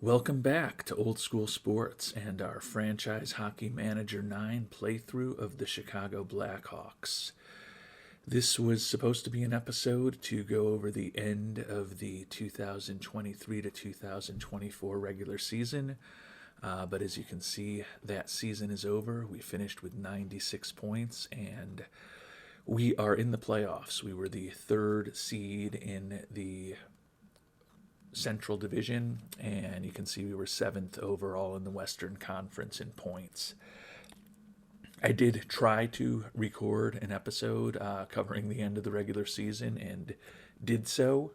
Welcome back to Old School Sports and our Franchise Hockey Manager 9 playthrough of the Chicago Blackhawks. This was supposed to be an episode to go over the end of the 2023 to 2024 regular season, but as you can see, that season is over. We finished with 96 points and we are in the playoffs. We were the third seed in the Central Division, and you can see we were seventh overall in the Western Conference in points. I did try to record an episode covering the end of the regular season and did so.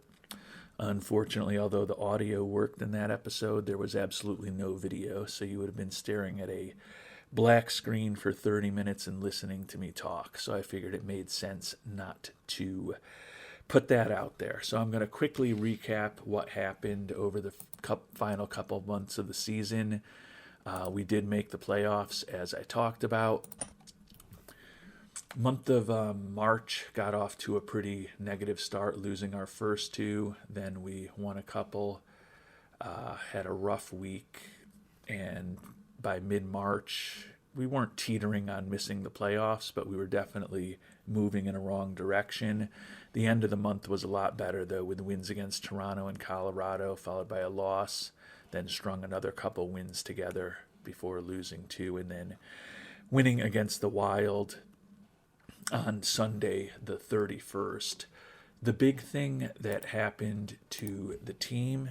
Unfortunately, although the audio worked in that episode, there was absolutely no video, so you would have been staring at a black screen for 30 minutes and listening to me talk. So I figured it made sense not to put that out there. So I'm going to quickly recap what happened over the final couple of months of the season. We did make the playoffs, as I talked about. Month of March got off to a pretty negative start, losing our first two. Then we won a couple, had a rough week, and by mid-March, we weren't teetering on missing the playoffs, but we were definitely moving in a wrong direction. The end of the month was a lot better, though, with wins against Toronto and Colorado, followed by a loss, then strung another couple wins together before losing two, and then winning against the Wild on Sunday, the 31st. The big thing that happened to the team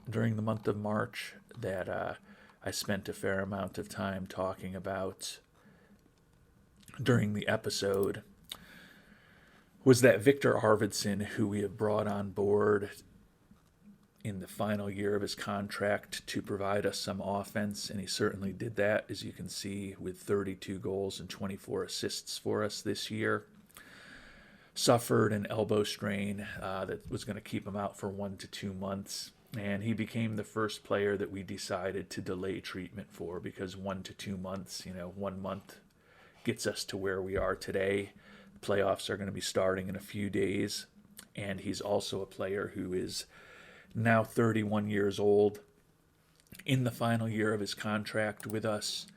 during the month of March that I spent a fair amount of time talking about during the episode was that Victor Arvidsson, who we have brought on board in the final year of his contract to provide us some offense, and he certainly did that, as you can see, with 32 goals and 24 assists for us this year, suffered an elbow strain that was going to keep him out for 1 to 2 months. And he became the first player that we decided to delay treatment for, because 1 to 2 months, 1 month gets us to where we are today. The playoffs are going to be starting in a few days. And he's also a player who is now 31 years old, in the final year of his contract with us.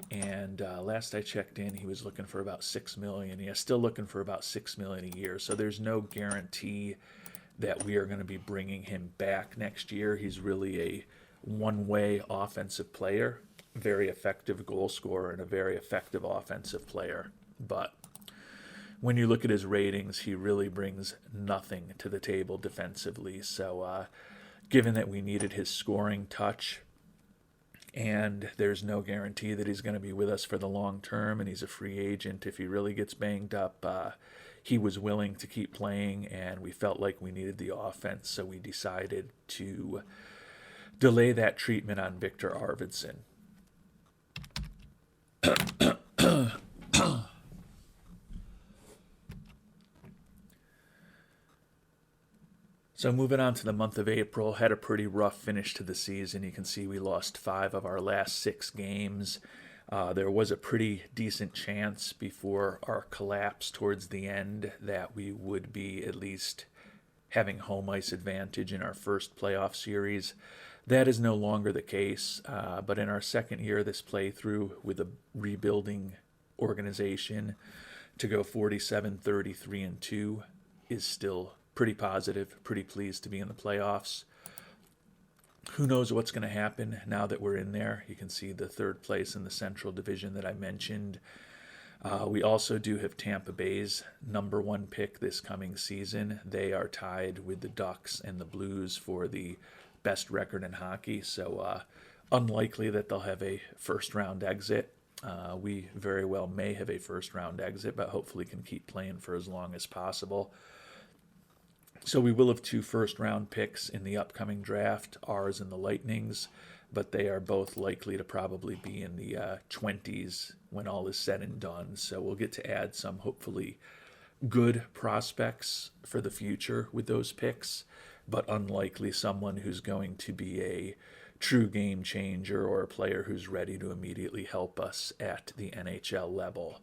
And last I checked in, he was looking for about $6 million. He's still looking for about $6 million a year. So there's no guarantee that we are going to be bringing him back next year. He's really a one-way offensive player, very effective goal scorer, and a very effective offensive player. But when you look at his ratings, he really brings nothing to the table defensively. So given that we needed his scoring touch, and there's no guarantee that he's going to be with us for the long term, and he's a free agent if he really gets banged up, he was willing to keep playing, and we felt like we needed the offense, so we decided to delay that treatment on Victor Arvidsson. So moving on to the month of April, had a pretty rough finish to the season. You can see we lost 5 of our last 6 games. There was a pretty decent chance before our collapse towards the end that we would be at least having home ice advantage in our first playoff series. That is no longer the case, but in our second year of this playthrough with a rebuilding organization, to go 47-33-2 is still pretty positive, pretty pleased to be in the playoffs. Who knows what's going to happen now that we're in there. You can see the third place in the Central Division that I mentioned. We also do have Tampa Bay's number 1 pick this coming season. They are tied with the Ducks and the Blues for the best record in hockey, so unlikely that they'll have a first-round exit. We very well may have a first-round exit, but hopefully can keep playing for as long as possible. So we will have 2 first-round picks in the upcoming draft, ours and the Lightning's, but they are both likely to probably be in the 20s when all is said and done. So we'll get to add some, hopefully, good prospects for the future with those picks, but unlikely someone who's going to be a true game changer or a player who's ready to immediately help us at the NHL level.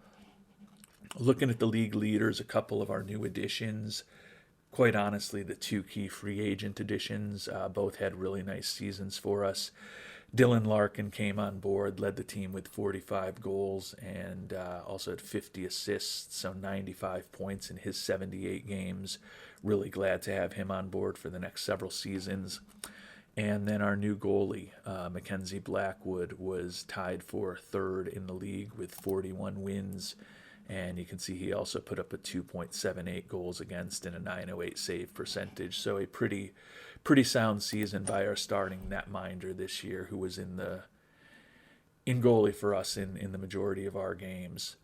Looking at the league leaders, a couple of our new additions: quite honestly, the two key free agent additions both had really nice seasons for us. Dylan Larkin came on board, led the team with 45 goals, and also had 50 assists, so 95 points in his 78 games. Really glad to have him on board for the next several seasons. And then our new goalie, Mackenzie Blackwood, was tied for third in the league with 41 wins. And you can see he also put up a 2.78 goals against and a 908 save percentage. So a pretty sound season by our starting netminder this year, who was in goalie for us in the majority of our games.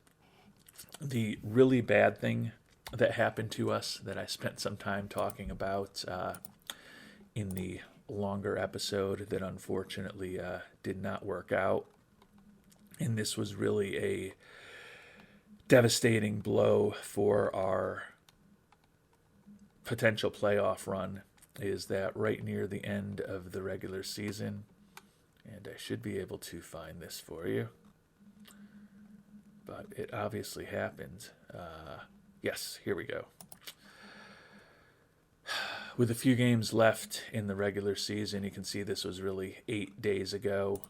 The really bad thing that happened to us that I spent some time talking about in the longer episode that unfortunately did not work out. And this was really a devastating blow for our potential playoff run, is that right near the end of the regular season, and I should be able to find this for you, but it obviously happened. Yes, here we go. With a few games left in the regular season, you can see this was really 8 days ago.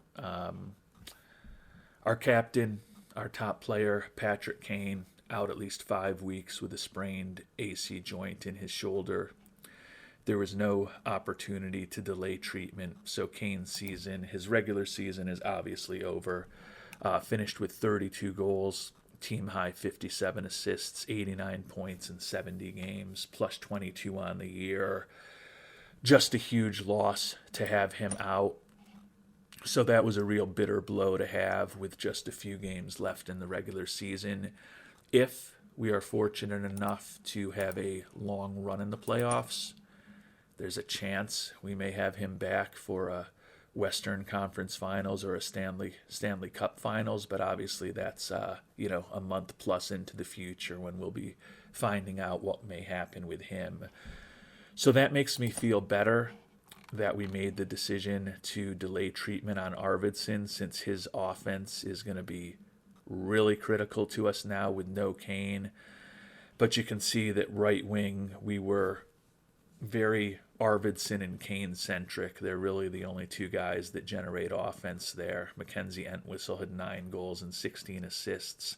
Our captain, our top player, Patrick Kane, out at least 5 weeks with a sprained AC joint in his shoulder. There was no opportunity to delay treatment, so Kane's season, his regular season, is obviously over. Finished with 32 goals, team high 57 assists, 89 points in 70 games, plus 22 on the year. Just a huge loss to have him out. So that was a real bitter blow to have with just a few games left in the regular season. If we are fortunate enough to have a long run in the playoffs, there's a chance we may have him back for a Western Conference Finals or a Stanley Cup Finals, but obviously that's a month plus into the future when we'll be finding out what may happen with him. So that makes me feel better that we made the decision to delay treatment on Arvidsson, since his offense is going to be really critical to us now with no Kane. But you can see that right wing, we were very Arvidsson and Kane centric. They're really the only two guys that generate offense there. Mackenzie Entwistle had 9 goals and 16 assists.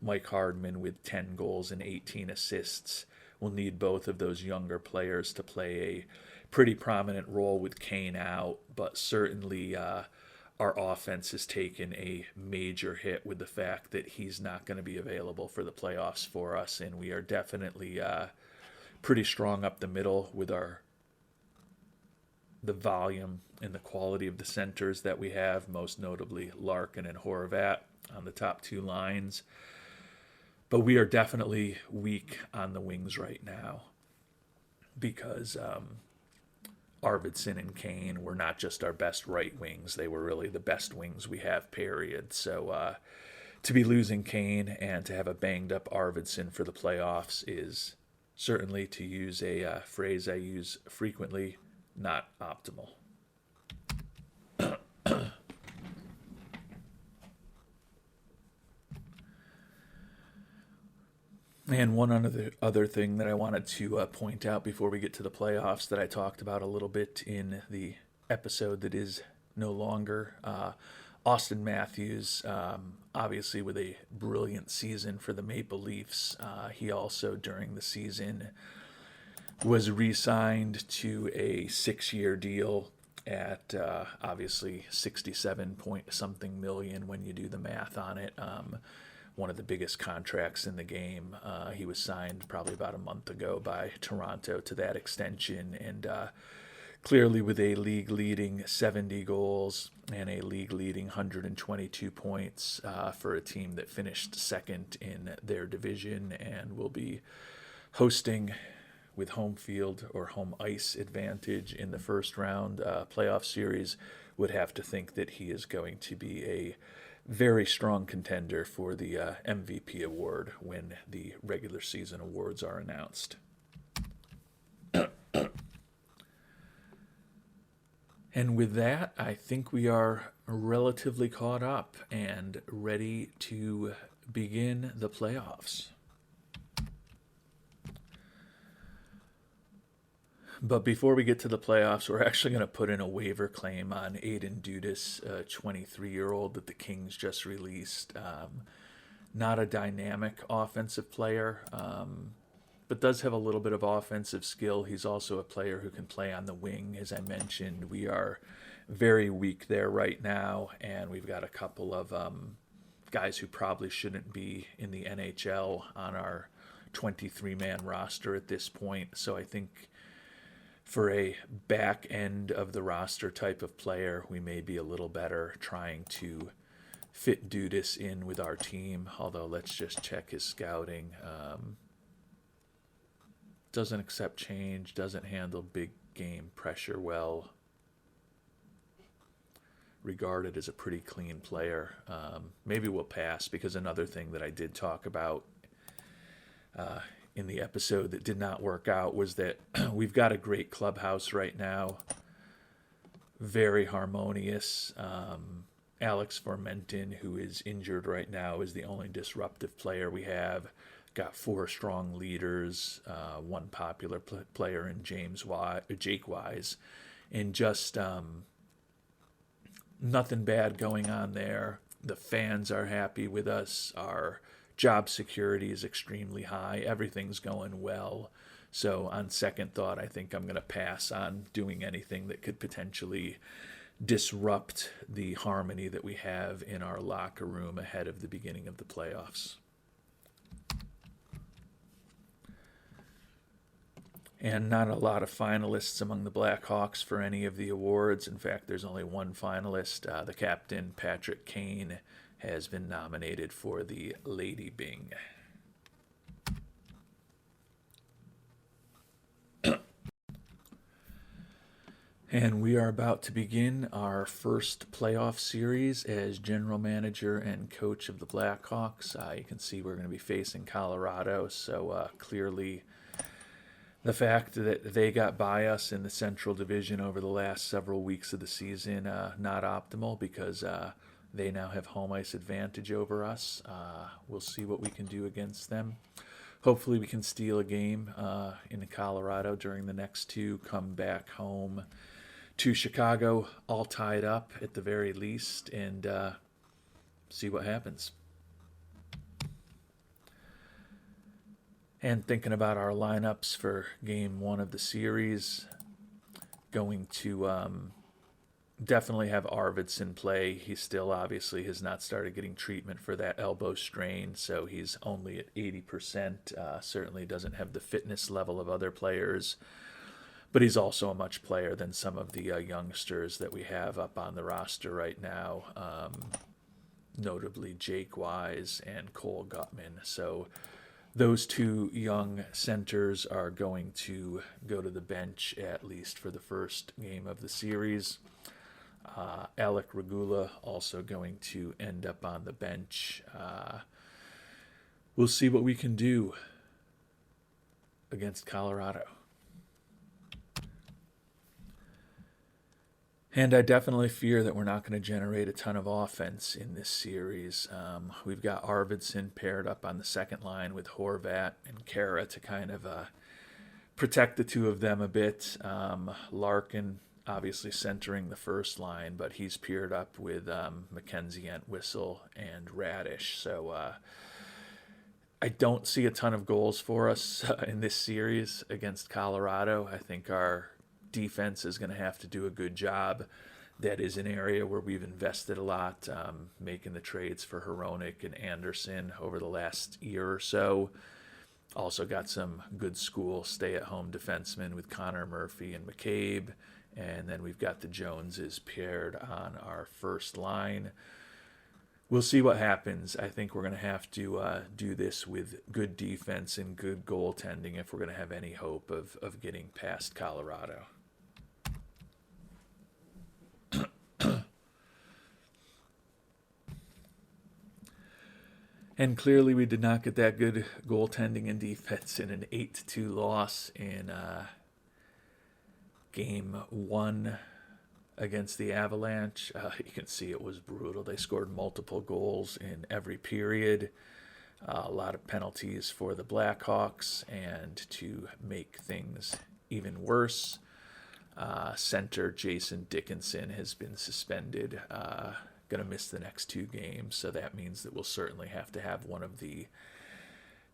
Mike Hardman with 10 goals and 18 assists. We'll need both of those younger players to play a pretty prominent role with Kane out, but certainly our offense has taken a major hit with the fact that he's not going to be available for the playoffs for us, and we are definitely pretty strong up the middle with the volume and the quality of the centers that we have, most notably Larkin and Horvat on the top 2 lines. But we are definitely weak on the wings right now because Arvidsson and Kane were not just our best right wings. They were really the best wings we have, period. So to be losing Kane and to have a banged-up Arvidsson for the playoffs is certainly, to use a phrase I use frequently, not optimal. And one other thing that I wanted to point out before we get to the playoffs that I talked about a little bit in the episode that is no longer, Austin Matthews, obviously with a brilliant season for the Maple Leafs. He also, during the season, was re-signed to a 6-year deal at obviously 67 point something million when you do the math on it. One of the biggest contracts in the game. He was signed probably about a month ago by Toronto to that extension, and clearly with a league-leading 70 goals and a league-leading 122 points for a team that finished second in their division and will be hosting with home field or home ice advantage in the first round playoff series. Would have to think that he is going to be a very strong contender for the MVP award when the regular season awards are announced. And with that, I think we are relatively caught up and ready to begin the playoffs. But before we get to the playoffs, we're actually going to put in a waiver claim on Aiden Dudas, a 23-year-old that the Kings just released. Not a dynamic offensive player, but does have a little bit of offensive skill. He's also a player who can play on the wing. As I mentioned, we are very weak there right now, and we've got a couple of guys who probably shouldn't be in the NHL on our 23-man roster at this point. So I think for a back end of the roster type of player, we may be a little better trying to fit Dudas in with our team. Although let's just check his scouting. Doesn't accept change, doesn't handle big game pressure well. Regarded as a pretty clean player. Maybe we'll pass, because another thing that I did talk about in the episode that did not work out was that we've got a great clubhouse right now. Very harmonious. Alex Formenton, who is injured right now, is the only disruptive player we have. Got 4 strong leaders, one popular player in Jake Wise, and just nothing bad going on there. The fans are happy with us. Our job security is extremely high. Everything's going well. So on second thought, I think I'm going to pass on doing anything that could potentially disrupt the harmony that we have in our locker room ahead of the beginning of the playoffs. And not a lot of finalists among the Blackhawks for any of the awards. In fact, there's only one finalist. The captain, Patrick Kane, has been nominated for the Lady Bing. And we are about to begin our first playoff series as general manager and coach of the Blackhawks. You can see we're going to be facing Colorado, so clearly the fact that they got by us in the Central Division over the last several weeks of the season, not optimal, because they now have home ice advantage over us. We'll see what we can do against them. Hopefully we can steal a game in Colorado during the next 2, come back home to Chicago all tied up at the very least, and see what happens. And thinking about our lineups for game 1 of the series, going to definitely have Arvidsson play. He still obviously has not started getting treatment for that elbow strain, so he's only at 80%. Certainly doesn't have the fitness level of other players, but he's also a much player than some of the youngsters that we have up on the roster right now, notably Jake Wise and Cole Gutman. So those 2 young centers are going to go to the bench at least for the first game of the series. Alec Regula also going to end up on the bench. We'll see what we can do against Colorado. And I definitely fear that we're not going to generate a ton of offense in this series. We've got Arvidsson paired up on the second line with Horvat and Kara to kind of protect the 2 of them a bit. Larkin obviously centering the first line, but he's paired up with Mackenzie Entwistle and Radish. So I don't see a ton of goals for us in this series against Colorado. I think our defense is going to have to do a good job. That is an area where we've invested a lot, making the trades for Hronek and Anderson over the last year or so. Also got some good school stay-at-home defensemen with Connor Murphy and McCabe. And then we've got the Joneses paired on our first line. We'll see what happens. I think we're going to have to do this with good defense and good goaltending if we're going to have any hope of getting past Colorado. And clearly we did not get that good goaltending and defense in an 8-2 loss in game 1 against the Avalanche. You can see it was brutal. They scored multiple goals in every period. A lot of penalties for the Blackhawks, and to make things even worse. Center Jason Dickinson has been suspended, going to miss the next 2 games, so that means that we'll certainly have to have one of the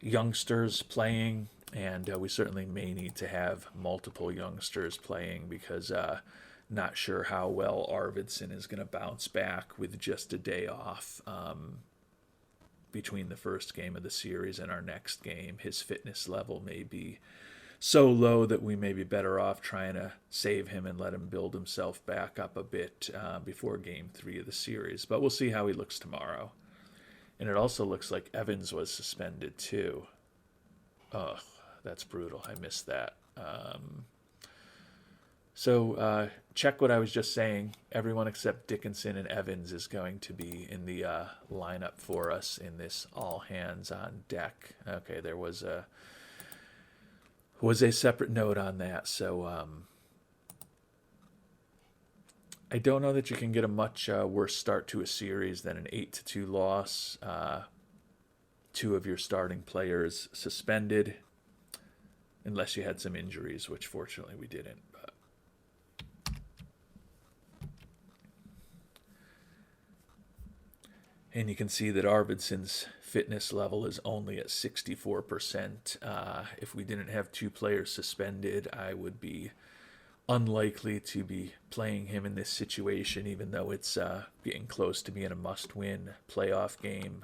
youngsters playing, and we certainly may need to have multiple youngsters playing because not sure how well Arvidsson is going to bounce back with just a day off between the first game of the series and our next game. His fitness level may be so low that we may be better off trying to save him and let him build himself back up a bit before game 3 of the series. But we'll see how he looks tomorrow. And it also looks like Evans was suspended too. Ugh, that's brutal. I missed that. So check what I was just saying. Everyone except Dickinson and Evans is going to be in the lineup for us in this all hands on deck. Okay, there was a separate note on that. So I don't know that you can get a much worse start to a series than an 8-2 loss. 2 of your starting players suspended, unless you had some injuries, which fortunately we didn't. But and you can see that Arvidsson's fitness level is only at 64%. If we didn't have 2 players suspended, I would be unlikely to be playing him in this situation, even though it's getting close to being a must-win playoff game.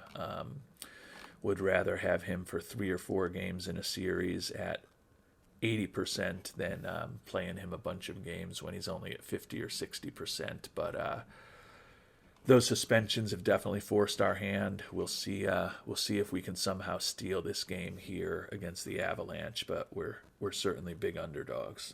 Would rather have him for 3 or 4 games in a series at 80% than playing him a bunch of games when he's only at 50 or 60%. But those suspensions have definitely forced our hand. We'll see if we can somehow steal this game here against the Avalanche, but we're certainly big underdogs.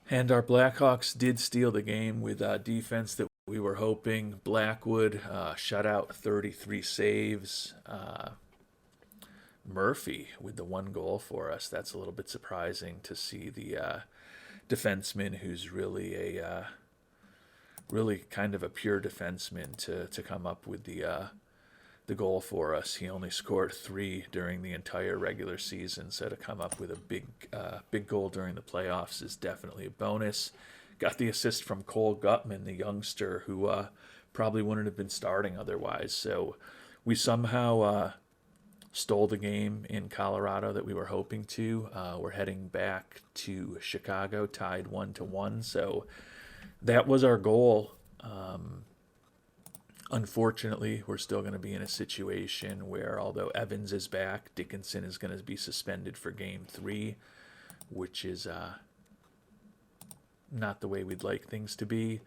And our Blackhawks did steal the game with defense that we were hoping. Blackwood shut out 33 saves. Murphy with the 1 goal for us. That's a little bit surprising to see the defenseman who's really really kind of a pure defenseman to come up with the goal for us. He only scored 3 during the entire regular season, so to come up with a big goal during the playoffs is definitely a bonus. Got the assist from Cole Gutman, the youngster, who probably wouldn't have been starting otherwise. So we somehow stole the game in Colorado that we were hoping to. We're heading back to Chicago, tied 1-1. So that was our goal. Unfortunately, we're still going to be in a situation where, although Evans is back, Dickinson is going to be suspended for game 3, which is not the way we'd like things to be.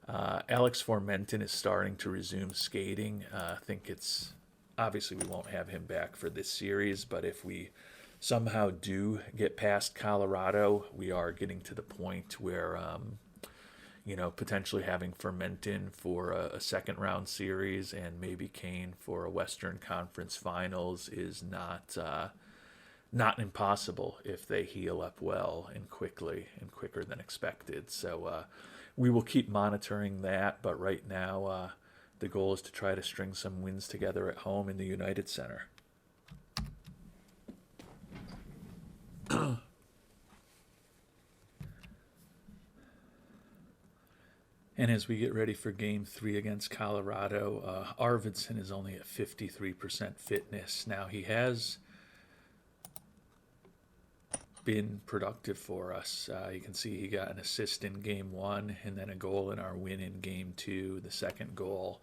Alex Formenton is starting to resume skating. I think it's obviously we won't have him back for this series, but if we somehow do get past Colorado, we are getting to the point where potentially having Formenton for a second round series and maybe Kane for a Western Conference Finals is not impossible if they heal up well and quickly and quicker than expected. So we will keep monitoring that, but right now the goal is to try to string some wins together at home in the United Center. And as we get ready for game 3 against Colorado, Arvidsson is only at 53% fitness. Now, he has been productive for us. You can see he got an assist in game 1 and then a goal in our win in game 2, the second goal,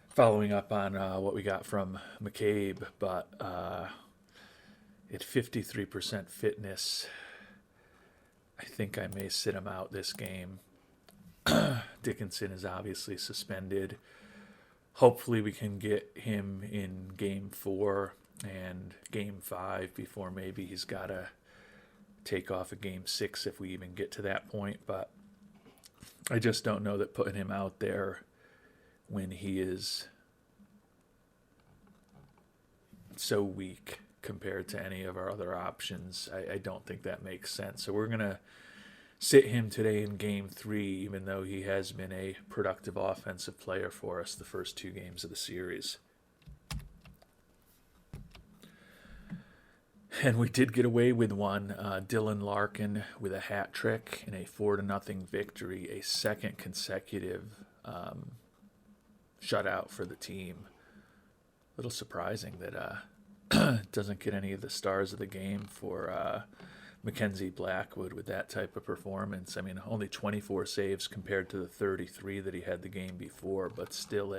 following up on what we got from McCabe. But at 53% fitness, I think I may sit him out this game. Dickinson is obviously suspended. Hopefully we can get him in game 4 and game 5 before maybe he's got to take off a game 6 if we even get to that point. But I just don't know that putting him out there when he is so weak compared to any of our other options, I don't think that makes sense. So we're going to sit him today in game 3, even though he has been a productive offensive player for us the first 2 games of the series. And we did get away with one. Dylan Larkin with a hat trick in a 4-0 victory, a second consecutive shutout for the team. A little surprising that doesn't get any of the stars of the game for Mackenzie Blackwood with that type of performance. I mean, only 24 saves compared to the 33 that he had the game before, but still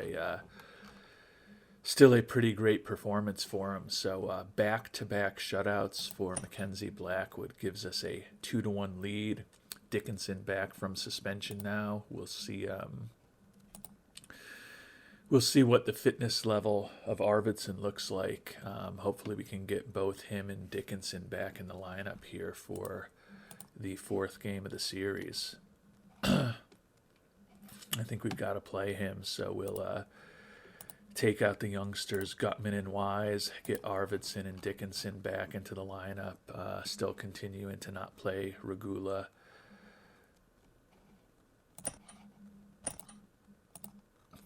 a pretty great performance for him. So back-to-back shutouts for Mackenzie Blackwood gives us a 2-1 lead. Dickinson back from suspension now. We'll see. We'll see what the fitness level of Arvidsson looks like. Hopefully, we can get both him and Dickinson back in the lineup here for the fourth game of the series. I think we've got to play him, so we'll take out the youngsters, Gutman and Wise, get Arvidsson and Dickinson back into the lineup, still continuing to not play Regula.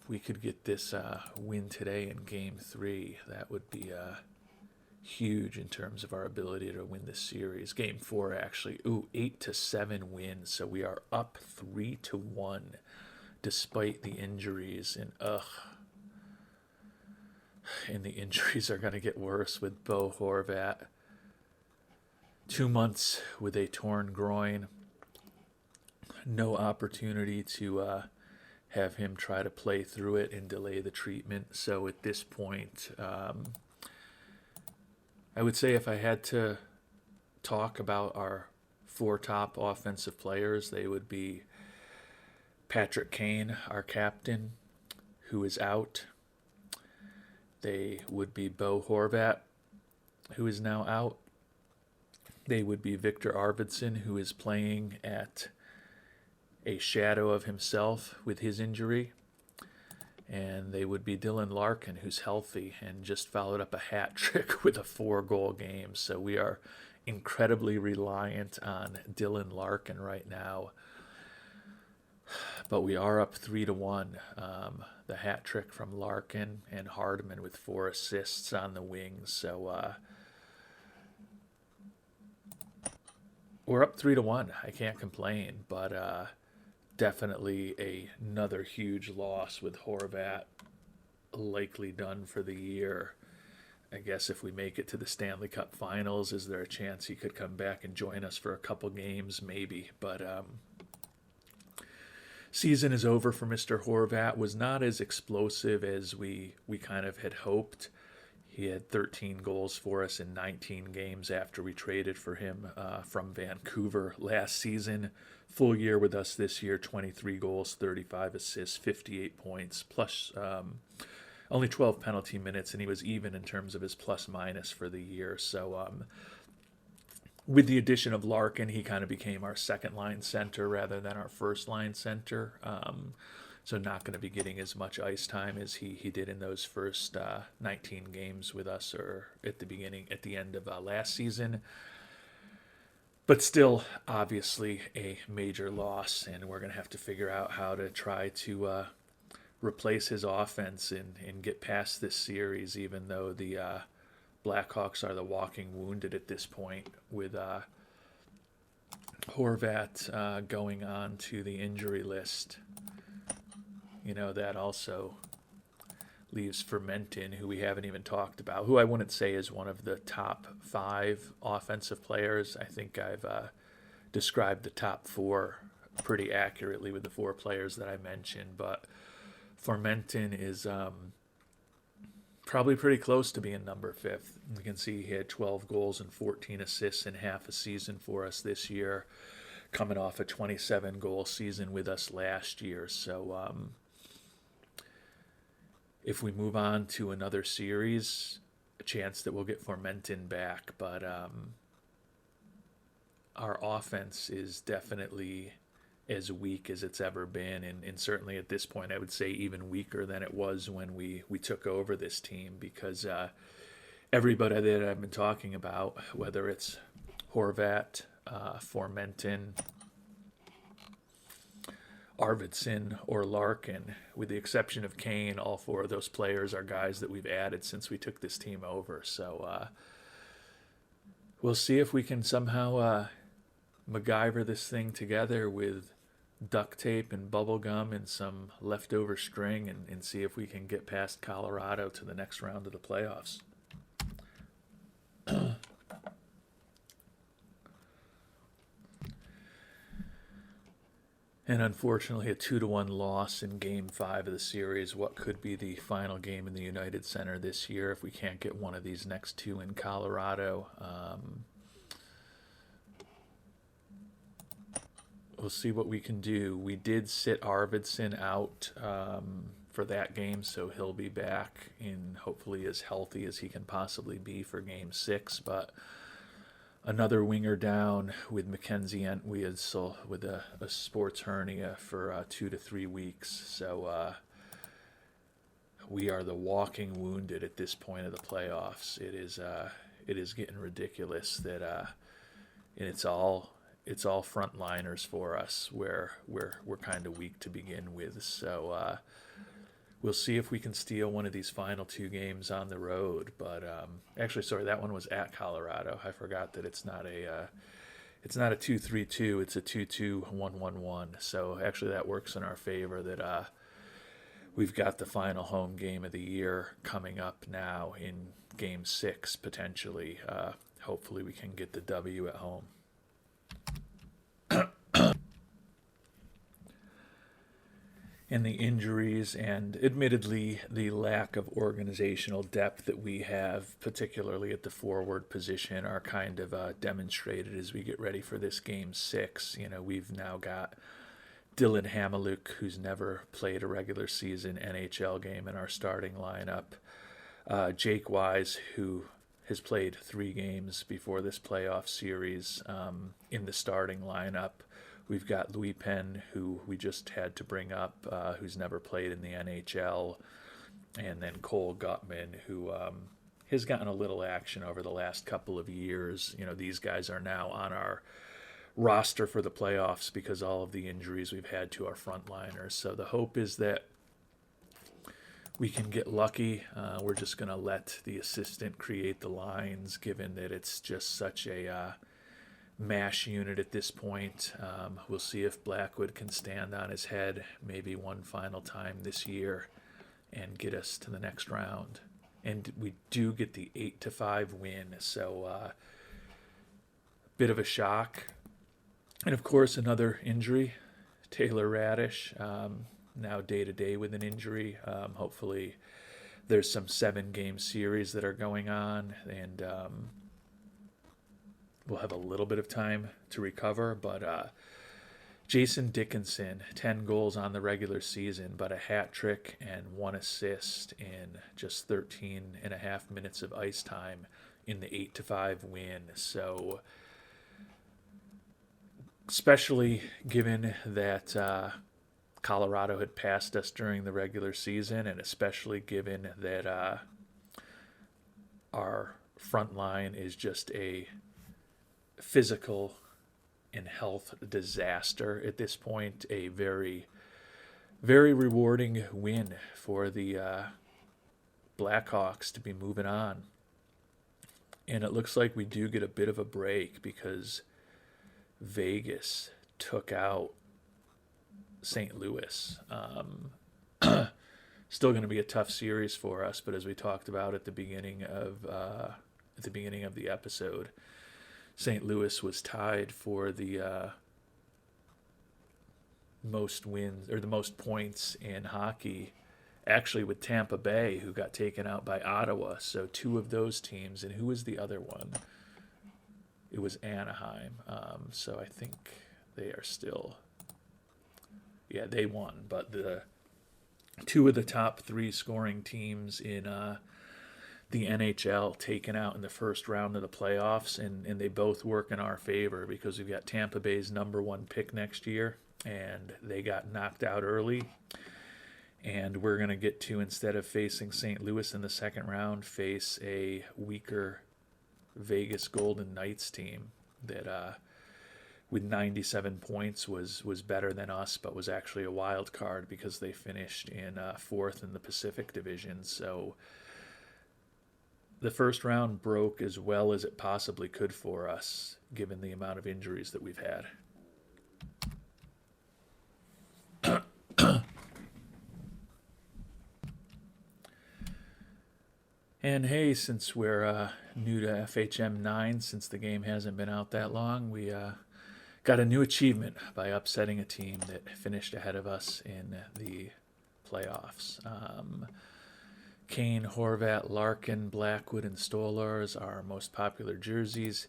If we could get this win today in Game 3, that would be huge in terms of our ability to win this series. Game 4, actually. 8-7 wins, so we are up 3-1 despite the injuries. And the injuries are going to get worse with Bo Horvat. 2 months with a torn groin. No opportunity to have him try to play through it and delay the treatment. So at this point, I would say if I had to talk about our 4 top offensive players, they would be Patrick Kane, our captain, who is out. They would be Bo Horvat, who is now out. They would be Victor Arvidsson, who is playing at a shadow of himself with his injury. And they would be Dylan Larkin, who's healthy and just followed up a hat trick with a 4-goal game. So we are incredibly reliant on Dylan Larkin right now. But we are up 3-1. The hat trick from Larkin and Hardman with 4 assists on the wings. So we're up 3-1. I can't complain, but definitely another huge loss with Horvat likely done for the year. I guess if we make it to the Stanley Cup Finals, is there a chance he could come back and join us for a couple games? Maybe, but season is over for Mr. Horvat. Was not as explosive as we kind of had hoped. He had 13 goals for us in 19 games after we traded for him from Vancouver last season. Full year with us this year, 23 goals, 35 assists, 58 points, plus only 12 penalty minutes, and he was even in terms of his plus-minus for the year. So with the addition of Larkin, he kind of became our second-line center rather than our first-line center. So not going to be getting as much ice time as he did in those first 19 games with us, or at the end of last season. But still, obviously, a major loss, and we're going to have to figure out how to try to replace his offense and get past this series, even though the Blackhawks are the walking wounded at this point, with Horvat going on to the injury list. You know, that also leaves Fermentin, who we haven't even talked about, who I wouldn't say is one of the top 5 offensive players. I think I've described the top 4 pretty accurately with the 4 players that I mentioned, but Fermentin is probably pretty close to being number 5th. You can see he had 12 goals and 14 assists in half a season for us this year, coming off a 27-goal season with us last year. So if we move on to another series, a chance that we'll get Fermentin back. But our offense is definitely as weak as it's ever been, and certainly at this point I would say even weaker than it was when we took over this team, because everybody that I've been talking about, whether it's Horvat, Fermentin, Arvidsson, or Larkin, with the exception of Kane, all 4 of those players are guys that we've added since we took this team over. So we'll see if we can somehow MacGyver this thing together with duct tape and bubble gum and some leftover string, and see if we can get past Colorado to the next round of the playoffs. And unfortunately, a 2-1 loss in Game 5 of the series, what could be the final game in the United Center this year if we can't get one of these next two in Colorado. We'll see what we can do. We did sit Arvidsson out for that game, so he'll be back in hopefully as healthy as he can possibly be for Game 6, but another winger down with Mackenzie Entwistle with a sports hernia for 2 to 3 weeks. So we are the walking wounded at this point of the playoffs. It is getting ridiculous that and it's all frontliners for us where we're kind of weak to begin with. So we'll see if we can steal one of these final 2 games on the road. But actually, sorry, that one was at Colorado. I forgot that it's not a 2-3-2. It's a 2-2-1-1-1. So actually, that works in our favor. That we've got the final home game of the year coming up now in Game 6 potentially. Hopefully, we can get the W at home. And the injuries and admittedly the lack of organizational depth that we have, particularly at the forward position, are kind of demonstrated as we get ready for this Game 6. You know, we've now got Dylan Hamaliuk, who's never played a regular season NHL game in our starting lineup. Jake Wise, who has played 3 games before this playoff series in the starting lineup. We've got Louis Penn, who we just had to bring up, who's never played in the NHL. And then Cole Gutman, who has gotten a little action over the last couple of years. You know, these guys are now on our roster for the playoffs because all of the injuries we've had to our frontliners. So the hope is that we can get lucky. We're just going to let the assistant create the lines, given that it's just such a mash unit at this point. We'll see if Blackwood can stand on his head maybe one final time this year and get us to the next round. And we do get the 8-5 win, so a bit of a shock. And of course, another injury, Taylor Radish, now day-to-day with an injury. Hopefully there's some 7-game series that are going on, and we'll have a little bit of time to recover. But Jason Dickinson, 10 goals on the regular season, but a hat trick and 1 assist in just 13 and a half minutes of ice time in the 8-5 win. So especially given that Colorado had passed us during the regular season, and especially given that our front line is just a physical and health disaster at this point, a very, very rewarding win for the Blackhawks to be moving on. And it looks like we do get a bit of a break because Vegas took out St. Louis. Still going to be a tough series for us, but as we talked about at the beginning of the episode, St. Louis was tied for the most wins or the most points in hockey, actually with Tampa Bay, who got taken out by Ottawa. So 2 of those teams, and who was the other one? It was Anaheim. So I think they are still, yeah, they won. But the 2 of the top 3 scoring teams in the NHL taken out in the first round of the playoffs, and they both work in our favor because we've got Tampa Bay's number 1 pick next year, and they got knocked out early. And we're going to get to, instead of facing St. Louis in the second round, face a weaker Vegas Golden Knights team that with 97 points was better than us, but was actually a wild card because they finished in 4th in the Pacific Division. So the first round broke as well as it possibly could for us, given the amount of injuries that we've had. And hey, since we're new to FHM 9, since the game hasn't been out that long, we got a new achievement by upsetting a team that finished ahead of us in the playoffs. Kane, Horvat, Larkin, Blackwood, and Stolars are our most popular jerseys.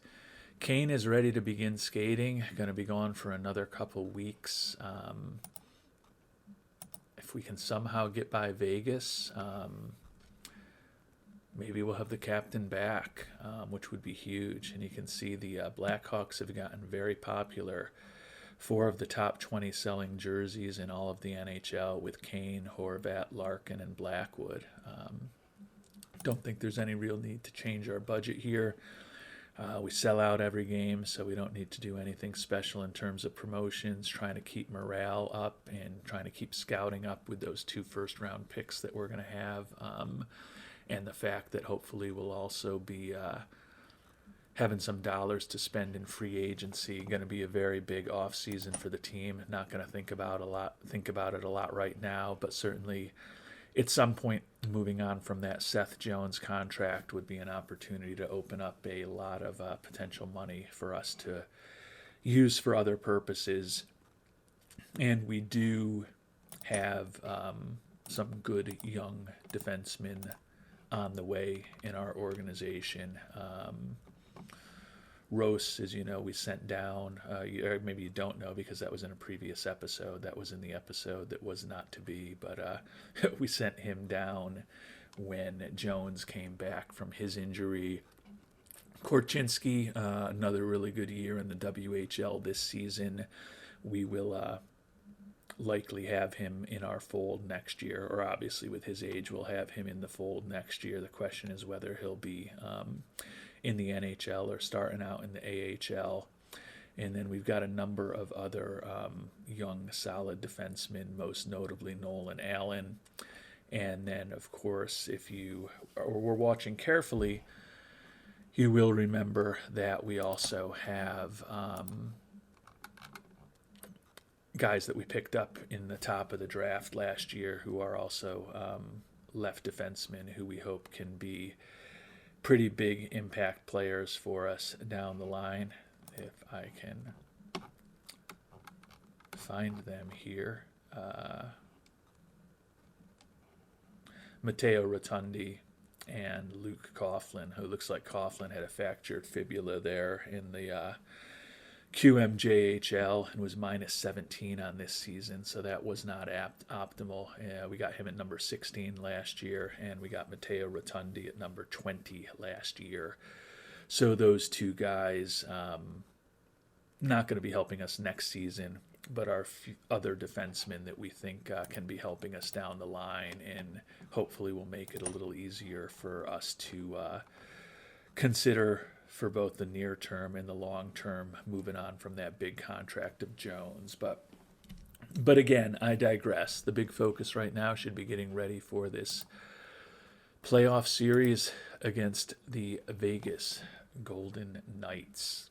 Kane is ready to begin skating, going to be gone for another couple weeks. If we can somehow get by Vegas, maybe we'll have the captain back, which would be huge. And you can see the Blackhawks have gotten very popular. 4 of the top 20 selling jerseys in all of the NHL with Kane, Horvat, Larkin, and Blackwood. Don't think there's any real need to change our budget here. We sell out every game, so we don't need to do anything special in terms of promotions, trying to keep morale up and trying to keep scouting up with those 2 first-round picks that we're going to have. And the fact that hopefully we'll also be having some dollars to spend in free agency. Going to be a very big off season for the team. Not going to think about it a lot right now, but certainly at some point moving on from that Seth Jones contract would be an opportunity to open up a lot of potential money for us to use for other purposes. And we do have some good young defensemen on the way in our organization. Rose, as you know, we sent down, or maybe you don't know because that was in a previous episode. That was in the episode that was not to be, but we sent him down when Jones came back from his injury. Korchinski, another really good year in the WHL this season. We will likely have him in our fold next year, or obviously with his age, we'll have him in the fold next year. The question is whether he'll be in the NHL or starting out in the AHL. And then we've got a number of other young, solid defensemen, most notably Nolan Allen. And then, of course, if you were watching carefully, you will remember that we also have guys that we picked up in the top of the draft last year who are also left defensemen who we hope can be pretty big impact players for us down the line. If I can find them here. Matteo Rotundi and Luke Coughlin, who looks like Coughlin had a fractured fibula there in the QMJHL and was minus 17 on this season, so that was not optimal. We got him at number 16 last year, and we got Matteo Rotundi at number 20 last year. So those 2 guys not going to be helping us next season, but are other defensemen that we think can be helping us down the line, and hopefully will make it a little easier for us to consider for both the near term and the long term, moving on from that big contract of Jones. But again, I digress. The big focus right now should be getting ready for this playoff series against the Vegas Golden Knights,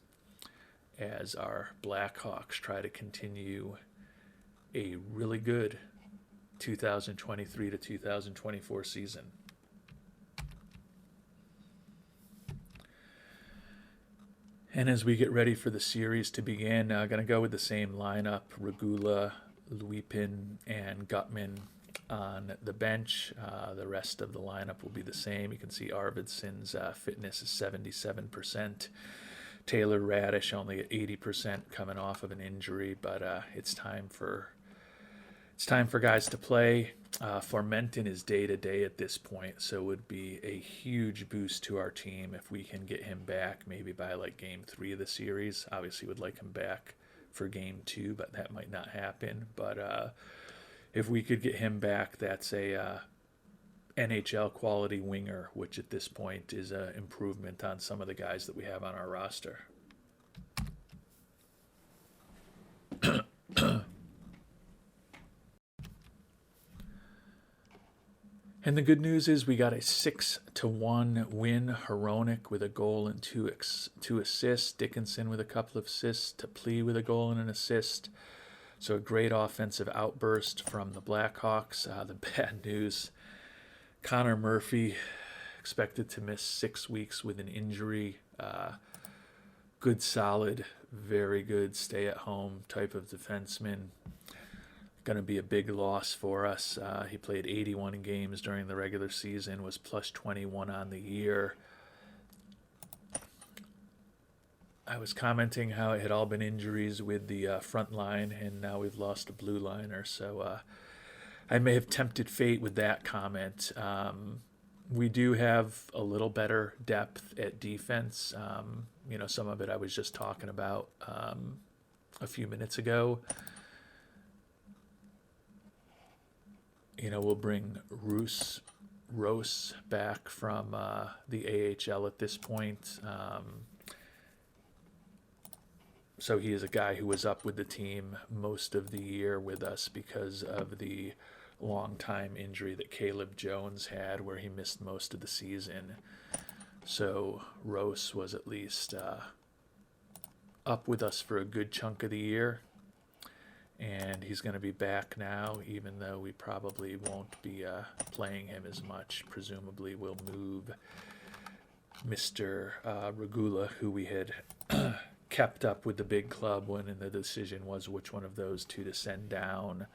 as our Blackhawks try to continue a really good 2023 to 2024 season. And as we get ready for the series to begin, I'm going to go with the same lineup: Regula, Luypin, and Gutman on the bench. The rest of the lineup will be the same. You can see Arvidsson's fitness is 77%. Taylor Radish only at 80% coming off of an injury, but it's time for guys to play. Formenton is day-to-day at this point, so it would be a huge boost to our team if we can get him back maybe by like Game 3 of the series. Obviously would like him back for Game 2, but that might not happen. But if we could get him back, that's a NHL quality winger, which at this point is an improvement on some of the guys that we have on our roster. And the good news is we got a 6-1 win. Hronek with a goal and two assists. Dickinson with a couple of assists. Teplee with a goal and an assist. So a great offensive outburst from the Blackhawks. The bad news, Connor Murphy expected to miss 6 weeks with an injury. Good, solid, very good stay-at-home type of defenseman. Going to be a big loss for us. He played 81 games during the regular season, was plus 21 on the year. I was commenting how it had all been injuries with the front line, and now we've lost a blue liner. So I may have tempted fate with that comment. We do have a little better depth at defense. Some of it I was just talking about a few minutes ago. We'll bring Rose back from the AHL at this point. So he is a guy who was up with the team most of the year with us because of the long-time injury that Caleb Jones had where he missed most of the season. So Rose was at least up with us for a good chunk of the year. And he's going to be back now, even though we probably won't be playing him as much. Presumably we'll move Mr. Regula, who we had kept up with the big club when the decision was which one of those two to send down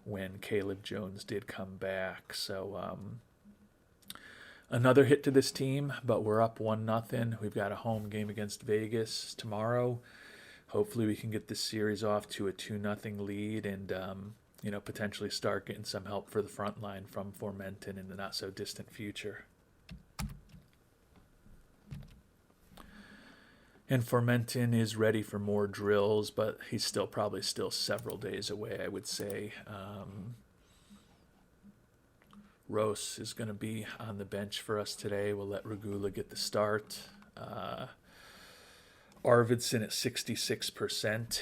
when Caleb Jones did come back. So another hit to this team, but we're up 1-0. We've got a home game against Vegas tomorrow. Hopefully we can get this series off to a 2-0 lead and, potentially start getting some help for the front line from Formenton in the not-so-distant future. And Formenton is ready for more drills, but he's probably still several days away, I would say. Rose is going to be on the bench for us today. We'll let Regula get the start. Arvidsson at 66%,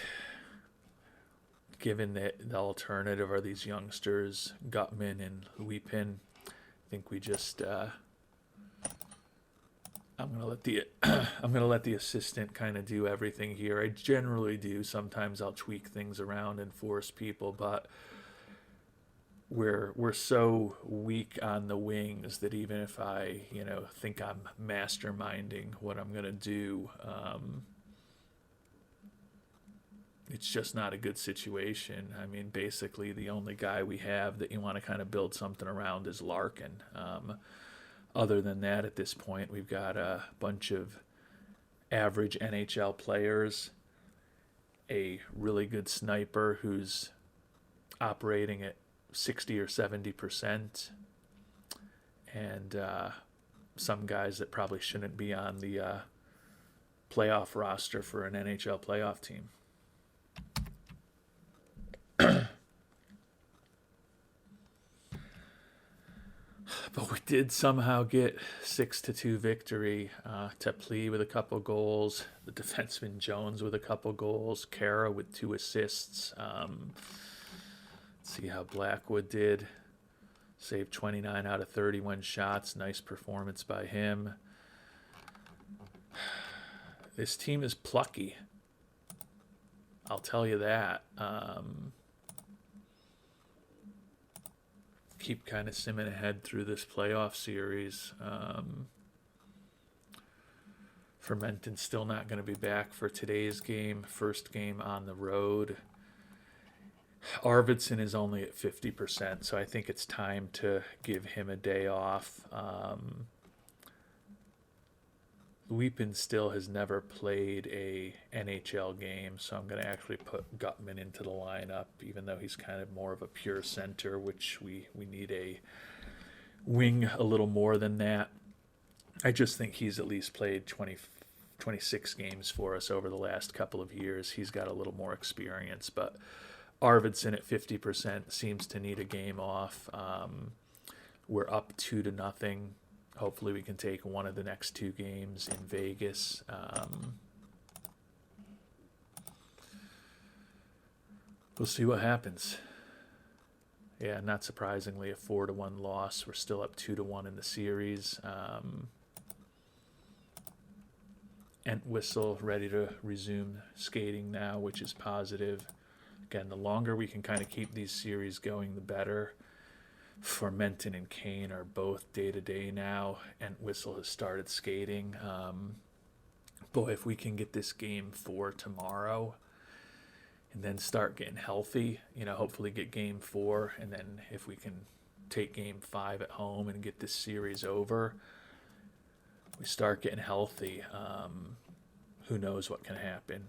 given that the alternative are these youngsters, Gutman and Louipin. I think we just I'm gonna let the assistant kind of do everything here. I generally do. Sometimes I'll tweak things around and force people, but we're so weak on the wings that even if I think I'm masterminding what I'm gonna do, it's just not a good situation. I mean, basically the only guy we have that you want to kind of build something around is Larkin. Other than that, at this point, we've got a bunch of average NHL players, a really good sniper who's operating at 60 or 70%, and some guys that probably shouldn't be on the playoff roster for an NHL playoff team. But we did somehow get 6-2 victory. Teplee with a couple goals, the defenseman Jones with a couple goals, Kara with 2 assists. Let's see how Blackwood did. Saved 29 out of 31 shots. Nice performance by him. This team is plucky. I'll tell you that. Keep kind of simming ahead through this playoff series. Formenton's still not going to be back for today's game. First game on the road. Arvidsson is only at 50%, so I think it's time to give him a day off. Louipin still has never played a NHL game, so I'm going to actually put Gutman into the lineup, even though he's kind of more of a pure center, which we need a wing a little more than that. I just think he's at least played 26 games for us over the last couple of years. He's got a little more experience, but Arvidsson at 50% seems to need a game off. We're up 2-0. Hopefully we can take one of the next 2 games in Vegas. We'll see what happens. Yeah, not surprisingly, a 4-1 loss. We're still up 2-1 in the series. Entwistle ready to resume skating now, which is positive. Again, the longer we can kind of keep these series going, the better. Formenton and Kane are both day-to-day now. Entwistle has started skating. Boy, if we can get this game 4 tomorrow and then start getting healthy, hopefully get game 4, and then if we can take game 5 at home and get this series over, we start getting healthy, who knows what can happen.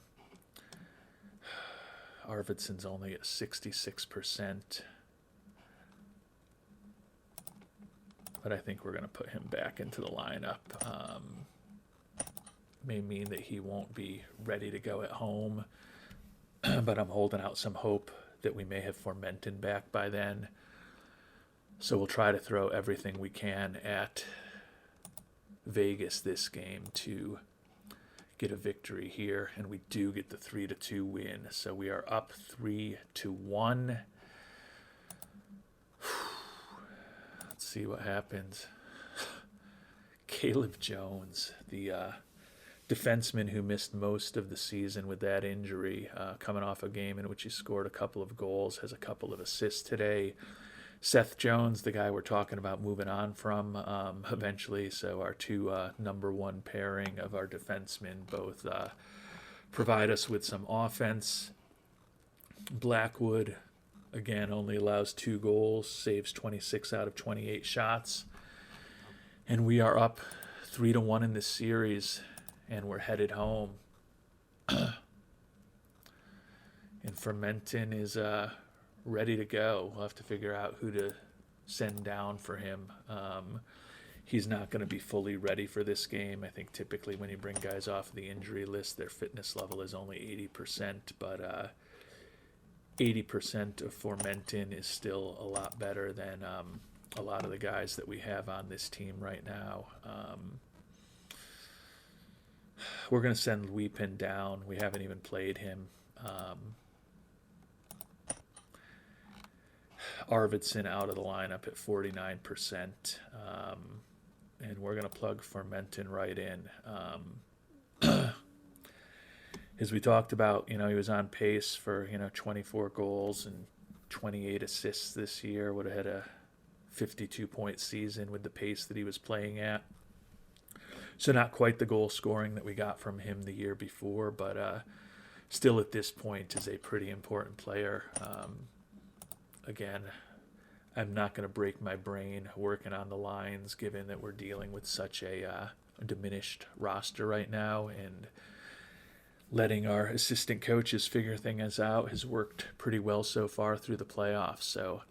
Arvidsson's only at 66%, but I think we're going to put him back into the lineup. May mean that he won't be ready to go at home, but I'm holding out some hope that we may have Formenton back by then. So we'll try to throw everything we can at Vegas this game to get a victory here, and we do get the 3-2 win. So we are up 3-1. Let's see what happens. Caleb Jones, the defenseman who missed most of the season with that injury, coming off a game in which he scored a couple of goals, has a couple of assists today. Seth Jones, the guy we're talking about moving on from eventually, so our two number one pairing of our defensemen both provide us with some offense. Blackwood, again, only allows 2 goals, saves 26 out of 28 shots, and we are up 3-1 in this series, and we're headed home. And Formenton is ready to go. We'll have to figure out who to send down for him. He's not going to be fully ready for this game. I think typically when you bring guys off the injury list, their fitness level is only 80%, but 80% of Formenton is still a lot better than a lot of the guys that we have on this team right now. We're going to send Weepin down. We haven't even played him. Arvidsson out of the lineup at 49%. And we're going to plug Formenton right in. As we talked about, he was on pace for, 24 goals and 28 assists this year. Would have had a 52-point season with the pace that he was playing at. So not quite the goal scoring that we got from him the year before, but still at this point is a pretty important player. Again, I'm not going to break my brain working on the lines given that we're dealing with such a diminished roster right now, and letting our assistant coaches figure things out has worked pretty well so far through the playoffs. So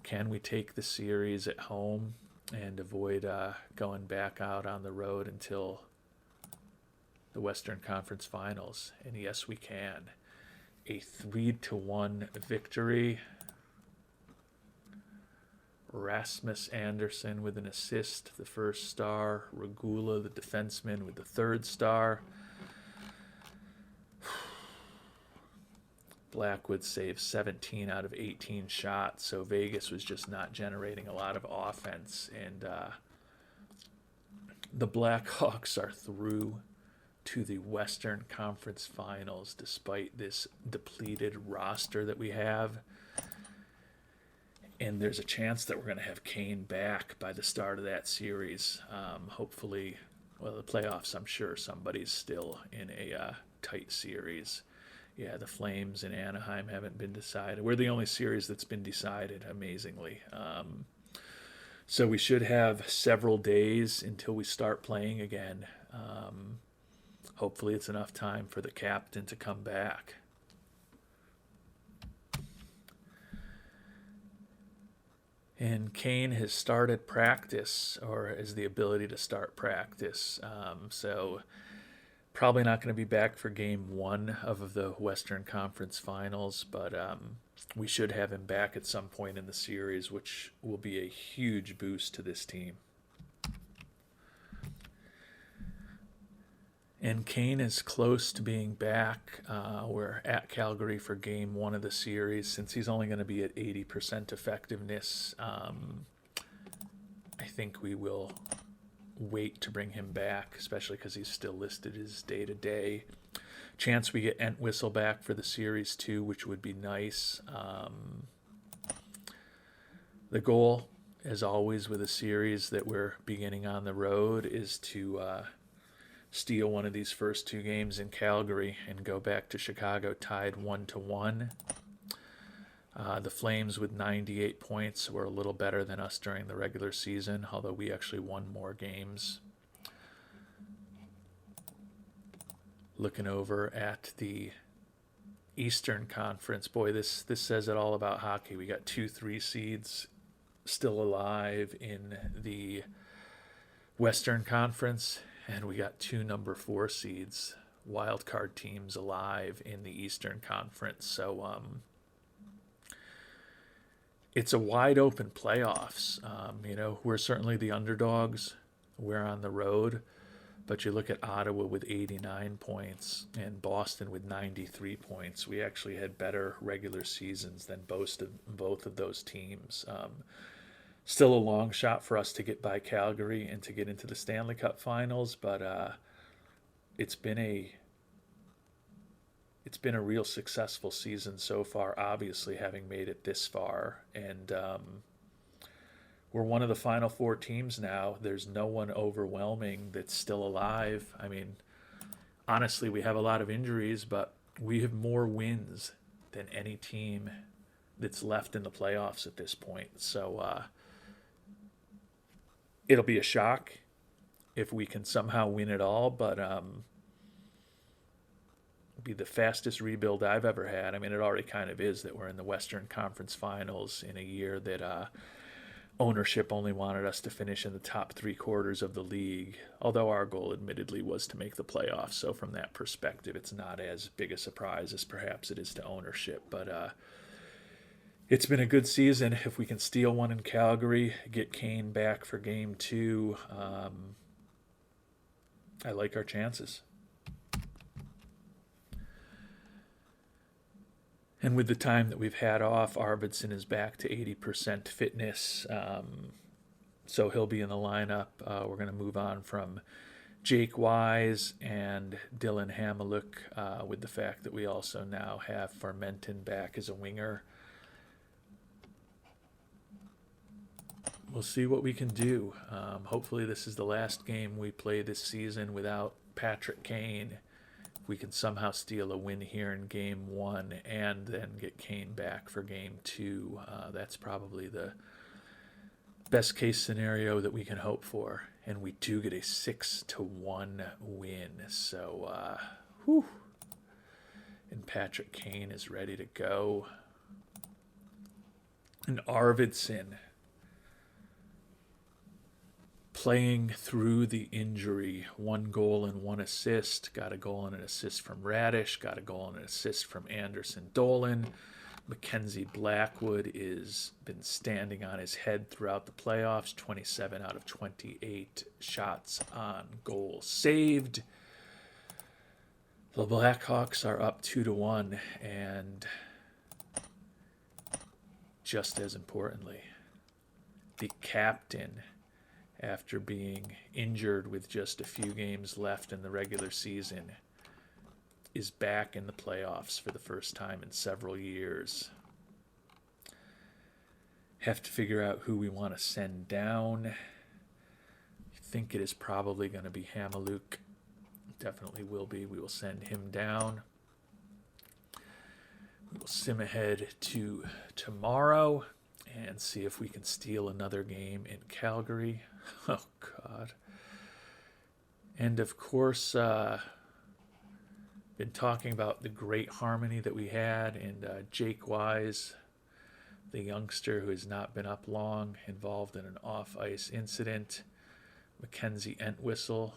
can we take the series at home and avoid going back out on the road until the Western Conference Finals? And yes, we can. A 3-1 victory. Rasmus Anderson with an assist, the first star. Regula, the defenseman, with the third star. Blackwood saved 17 out of 18 shots, so Vegas was just not generating a lot of offense. And the Blackhawks are through to the Western Conference Finals despite this depleted roster that we have. And there's a chance that we're going to have Kane back by the start of that series. Hopefully, the playoffs, I'm sure somebody's still in a tight series. Yeah, the Flames in Anaheim haven't been decided. We're the only series that's been decided, amazingly. So we should have several days until we start playing again. Hopefully it's enough time for the captain to come back. And Kane has started practice, or has the ability to start practice. So probably not going to be back for game 1 of the Western Conference Finals, but we should have him back at some point in the series, which will be a huge boost to this team. And Kane is close to being back. We're at Calgary for game one of the series. Since he's only going to be at 80% effectiveness, I think we will wait to bring him back, especially because he's still listed as day-to-day. Chance we get Entwistle back for the series too, which would be nice. The goal, as always with a series that we're beginning on the road, is to steal one of these first two games in Calgary and go back to Chicago tied 1-1. The Flames with 98 points were a little better than us during the regular season, although we actually won more games. Looking over at the Eastern Conference, boy, this says it all about hockey. We got 2 3 seeds still alive in the Western Conference, and we got 2 number 4 seeds, wild card teams, alive in the Eastern Conference. So it's a wide open playoffs. We're certainly the underdogs. We're on the road. But you look at Ottawa with 89 points and Boston with 93 points. We actually had better regular seasons than both of those teams. Still a long shot for us to get by Calgary and to get into the Stanley Cup Finals, but it's been a real successful season so far, obviously having made it this far. And we're one of the final 4 teams now. There's no one overwhelming that's still alive. I mean, honestly, we have a lot of injuries, but we have more wins than any team that's left in the playoffs at this point. So it'll be a shock if we can somehow win it all, but it'll be the fastest rebuild I've ever had. I mean, it already kind of is that we're in the Western Conference Finals in a year that ownership only wanted us to finish in the top 3/4 of the league, although our goal admittedly was to make the playoffs. So from that perspective, it's not as big a surprise as perhaps it is to ownership. But it's been a good season. If we can steal one in Calgary, get Kane back for game 2, I like our chances. And with the time that we've had off, Arvidsson is back to 80% fitness, so he'll be in the lineup. We're going to move on from Jake Wise and Dylan Hamaliuk, with the fact that we also now have Farmenton back as a winger. We'll see what we can do. Hopefully this is the last game we play this season without Patrick Kane. We can somehow steal a win here in game 1 and then get Kane back for game 2. That's probably the best case scenario that we can hope for. And we do get a 6-1 win. So, and Patrick Kane is ready to go. And Arvidsson, playing through the injury, 1 goal and 1 assist. Got a goal and an assist from Radish. Got a goal and an assist from Anderson Dolan. Mackenzie Blackwood has been standing on his head throughout the playoffs. 27 out of 28 shots on goal saved. The Blackhawks are up 2-1, and just as importantly, the captain, after being injured with just a few games left in the regular season, is back in the playoffs for the first time in several years. Have to figure out who we want to send down. I think it is probably going to be Hamaliuk. Definitely will be. We will send him down. We will sim ahead to tomorrow and see if we can steal another game in Calgary. Oh, God. And, of course, been talking about the great harmony that we had, and Jake Wise, the youngster who has not been up long, involved in an off-ice incident. Mackenzie Entwistle,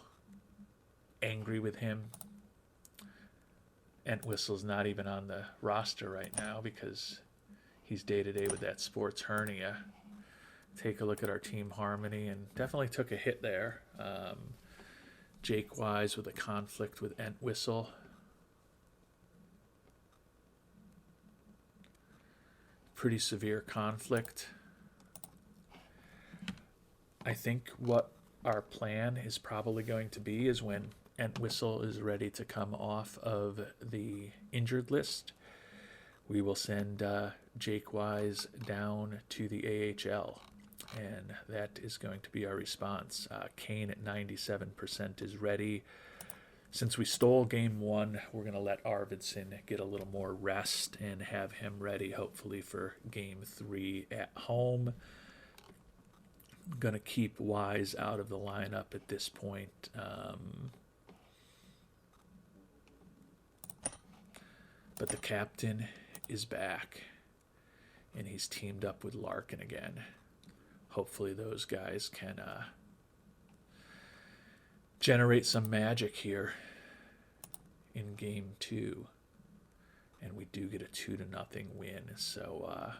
angry with him. Entwistle's not even on the roster right now because he's day-to-day with that sports hernia. Take a look at our team harmony, and definitely took a hit there. Jake Wise with a conflict with Entwistle. Pretty severe conflict. I think what our plan is probably going to be is when Entwistle is ready to come off of the injured list, we will send Jake Wise down to the AHL, and that is going to be our response. Kane at 97% is ready. Since we stole game 1, we're going to let Arvidsson get a little more rest and have him ready, hopefully, for game 3 at home. I'm going to keep Wise out of the lineup at this point. But the captain is back, and he's teamed up with Larkin again. Hopefully those guys can generate some magic here in game 2, and we do get a 2-0 win. So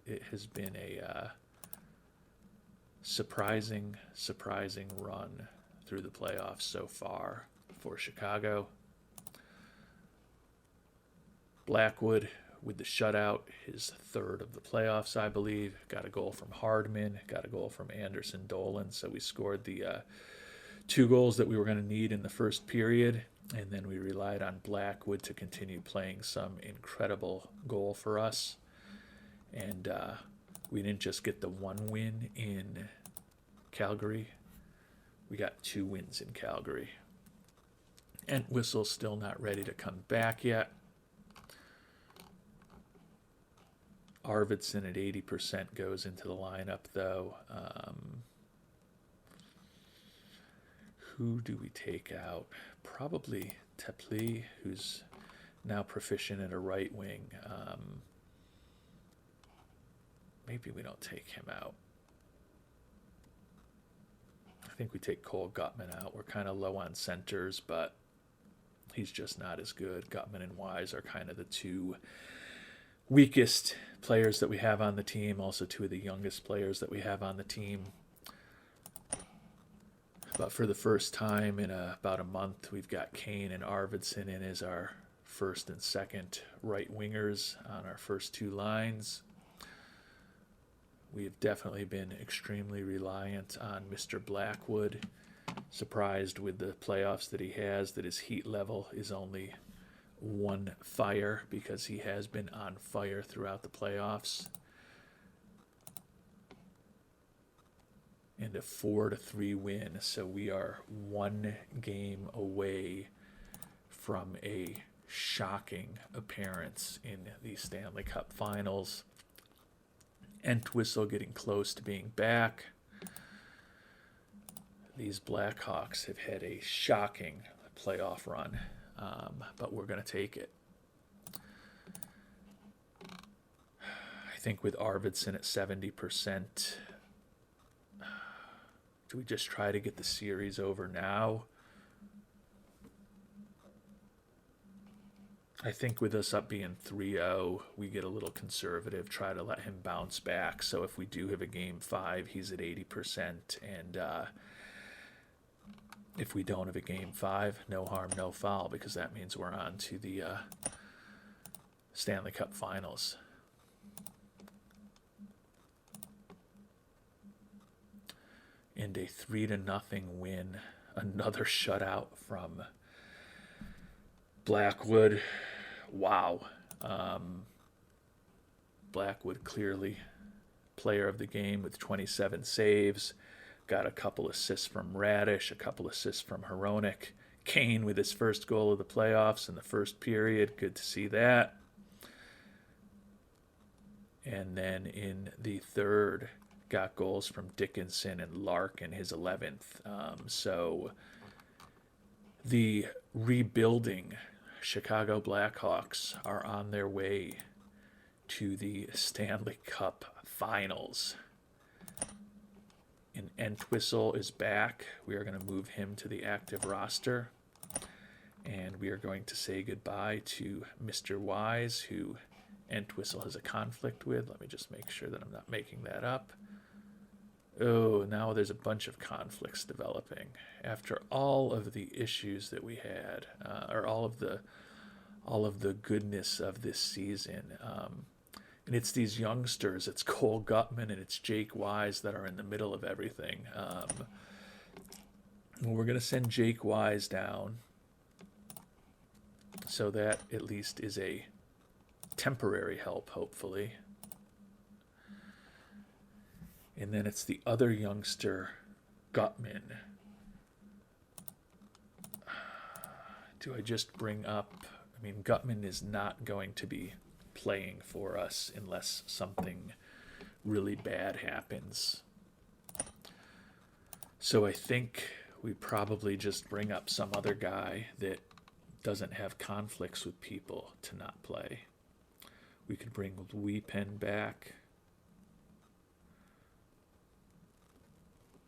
it has been a surprising run through the playoffs so far for Chicago. Blackwood with the shutout, his 3rd of the playoffs, I believe. Got a goal from Hardman, got a goal from Anderson Dolan. So we scored the 2 goals that we were going to need in the first period. And then we relied on Blackwood to continue playing some incredible goal for us. And we didn't just get the 1 win in Calgary. We got 2 wins in Calgary. Entwistle's still not ready to come back yet. Arvidsson at 80% goes into the lineup, though. Who do we take out? Probably Tepli, who's now proficient at a right wing. Maybe we don't take him out. I think we take Cole Gutman out. We're kind of low on centers, but he's just not as good. Gutman and Wise are kind of the 2 weakest players that we have on the team, also 2 of the youngest players that we have on the team. But for the first time in about a month, we've got Kane and Arvidsson in as our first and second right wingers on our first 2 lines. We have definitely been extremely reliant on Mr. Blackwood. Surprised with the playoffs that he has, that his heat level is only 1 fire, because he has been on fire throughout the playoffs. And a 4-3 win, so we are 1 game away from a shocking appearance in the Stanley Cup Finals. Entwistle getting close to being back. These Blackhawks have had a shocking playoff run. But we're going to take it. I think with Arvidsson at 70%, do we just try to get the series over now? I think with us up being 3-0, we get a little conservative, try to let him bounce back. So if we do have a game 5, he's at 80%, and if we don't have a game 5, no harm, no foul, because that means we're on to the Stanley Cup Finals. And a 3-0 win, another shutout from Blackwood. Wow. Blackwood clearly player of the game with 27 saves. Got a couple assists from Radish, a couple assists from Hronek. Kane with his first goal of the playoffs in the first period. Good to see that. And then in the third, got goals from Dickinson and Larkin, his 11th. So the rebuilding Chicago Blackhawks are on their way to the Stanley Cup Finals. And Entwistle is back. We are going to move him to the active roster. And we are going to say goodbye to Mr. Wise, who Entwistle has a conflict with. Let me just make sure that I'm not making that up. Oh, now there's a bunch of conflicts developing after all of the issues that we had, or all of the goodness of this season. And it's these youngsters. It's Cole Gutman and it's Jake Wise that are in the middle of everything. We're going to send Jake Wise down, so that at least is a temporary help, hopefully. And then it's the other youngster, Gutman. Do I just bring up... I mean, Gutman is not going to be playing for us unless something really bad happens. So I think we probably just bring up some other guy that doesn't have conflicts with people to not play. We could bring Weepen back.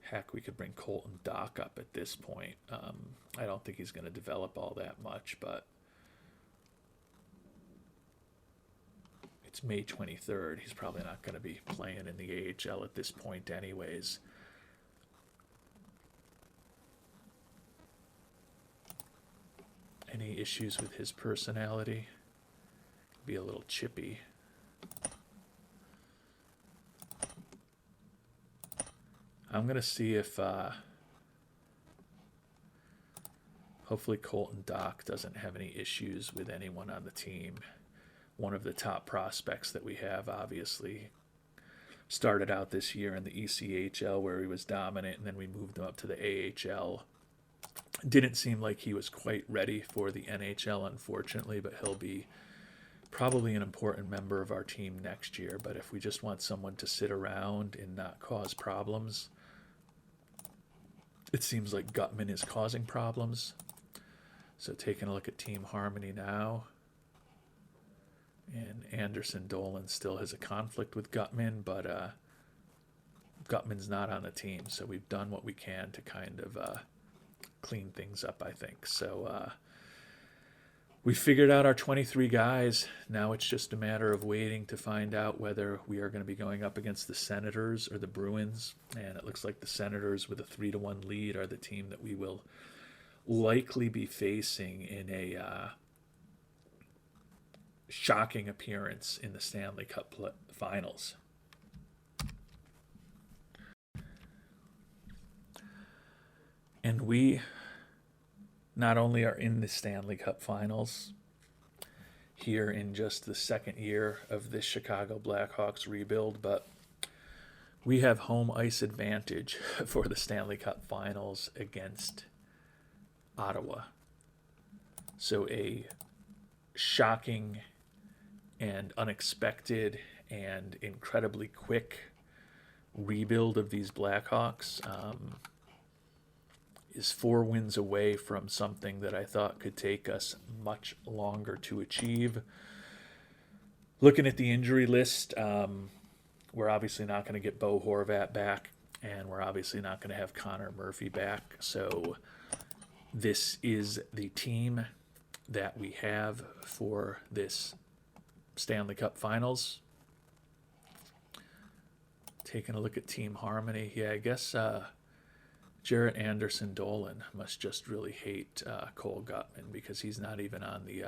Heck, we could bring Colton Dock up at this point. I don't think he's going to develop all that much, but it's May 23rd. He's probably not going to be playing in the AHL at this point anyways. Any issues with his personality? Be a little chippy. I'm going to see if hopefully Colton Dock doesn't have any issues with anyone on the team. One of the top prospects that we have, obviously, started out this year in the ECHL where he was dominant, and then we moved him up to the AHL. Didn't seem like he was quite ready for the NHL, unfortunately, but he'll be probably an important member of our team next year. But if we just want someone to sit around and not cause problems, it seems like Gutman is causing problems. So taking a look at team harmony now. And Anderson Dolan still has a conflict with Gutman, but Gutman's not on the team. So we've done what we can to kind of clean things up, I think. So we figured out our 23 guys. Now it's just a matter of waiting to find out whether we are going to be going up against the Senators or the Bruins. And it looks like the Senators with a 3-1 lead are the team that we will likely be facing in a shocking appearance in the Stanley Cup finals. And we not only are in the Stanley Cup finals here in just the second year of this Chicago Blackhawks rebuild, but we have home ice advantage for the Stanley Cup finals against Ottawa. So a shocking and unexpected and incredibly quick rebuild of these Blackhawks is 4 wins away from something that I thought could take us much longer to achieve. Looking at the injury list, we're obviously not going to get Bo Horvat back, and we're obviously not going to have Connor Murphy back. So this is the team that we have for this Stanley Cup Finals. Taking a look at team harmony. Yeah, I guess Jarrett Anderson Dolan must just really hate Cole Gutman because he's not even on the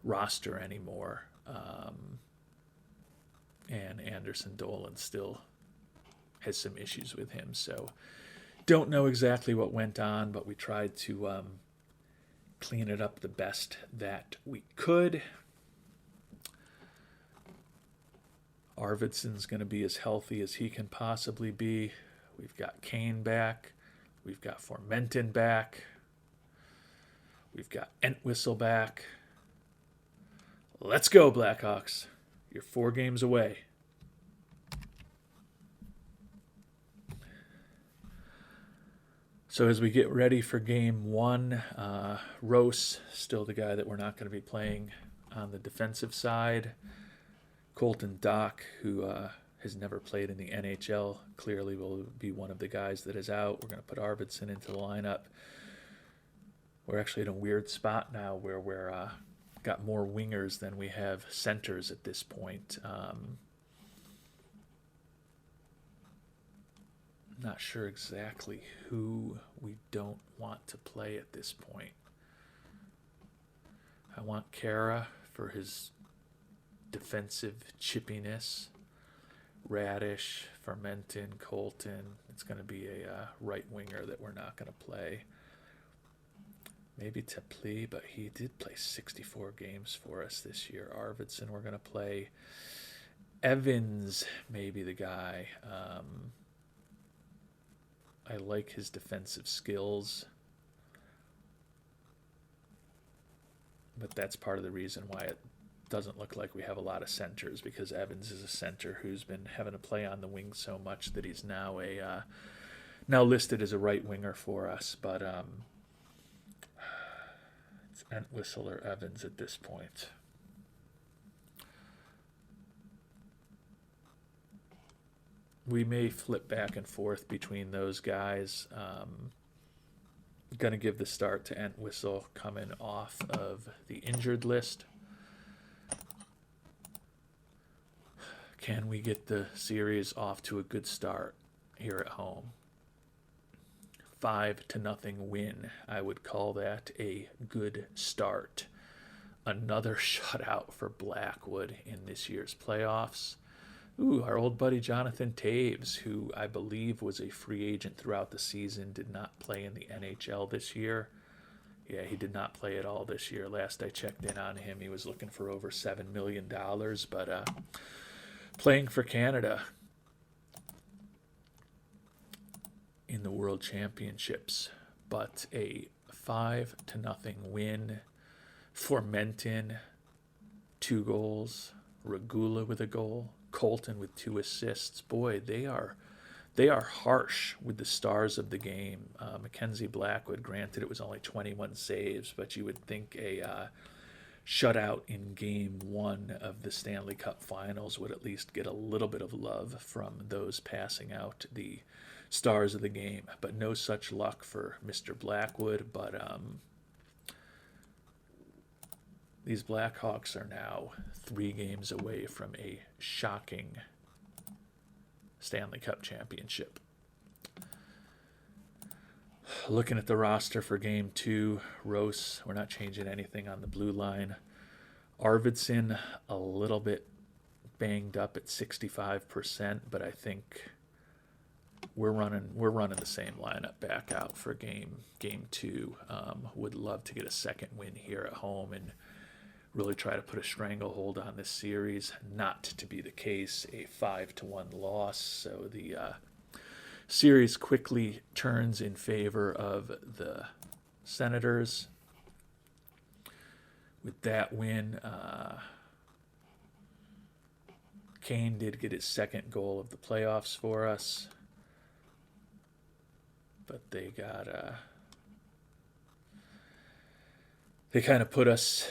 roster anymore. And Anderson Dolan still has some issues with him. So don't know exactly what went on, but we tried to clean it up the best that we could. Arvidsson's going to be as healthy as he can possibly be. We've got Kane back. We've got Formenton back. We've got Entwistle back. Let's go, Blackhawks. You're 4 games away. So as we get ready for game 1, Rose, still the guy that we're not going to be playing on the defensive side. Colton Dock, who has never played in the NHL, clearly will be one of the guys that is out. We're going to put Arvidsson into the lineup. We're actually in a weird spot now where we're got more wingers than we have centers at this point. Not sure exactly who we don't want to play at this point. I want Kara for his defensive chippiness. Radish, Fermenton, Colton. It's going to be a right winger that we're not going to play. Maybe Tepli, but he did play 64 games for us this year. Arvidsson, we're going to play. Evans, maybe the guy. I like his defensive skills. But that's part of the reason why it doesn't look like we have a lot of centers, because Evans is a center who's been having to play on the wing so much that he's now now listed as a right winger for us. But it's Entwistle or Evans at this point. We may flip back and forth between those guys. Going to give the start to Entwistle coming off of the injured list. Can we get the series off to a good start here at home? 5-0 win. I would call that a good start. Another shutout for Blackwood in this year's playoffs. Ooh, our old buddy Jonathan Taves, who I believe was a free agent throughout the season, did not play in the NHL this year. Yeah, he did not play at all this year. Last I checked in on him, he was looking for over $7 million, but playing for Canada in the World Championships. But a 5-0 win. Formenton, 2 goals. Regula with a goal. Colton with 2 assists. Boy, they are harsh with the stars of the game. Mackenzie Blackwood, granted it was only 21 saves, but you would think a shutout in Game 1 of the Stanley Cup Finals would at least get a little bit of love from those passing out the stars of the game. But no such luck for Mr. Blackwood. But these Blackhawks are now 3 games away from a shocking Stanley Cup championship. Looking at the roster for Game 2, Rose, we're not changing anything on the blue line. Arvidsson, a little bit banged up at 65%, but I think we're running the same lineup back out for Game 2. Would love to get a second win here at home and really try to put a stranglehold on this series. Not to be the case, a 5-1 loss. So the series quickly turns in favor of the Senators. With that win, Kane did get his second goal of the playoffs for us. But they got they kind of put us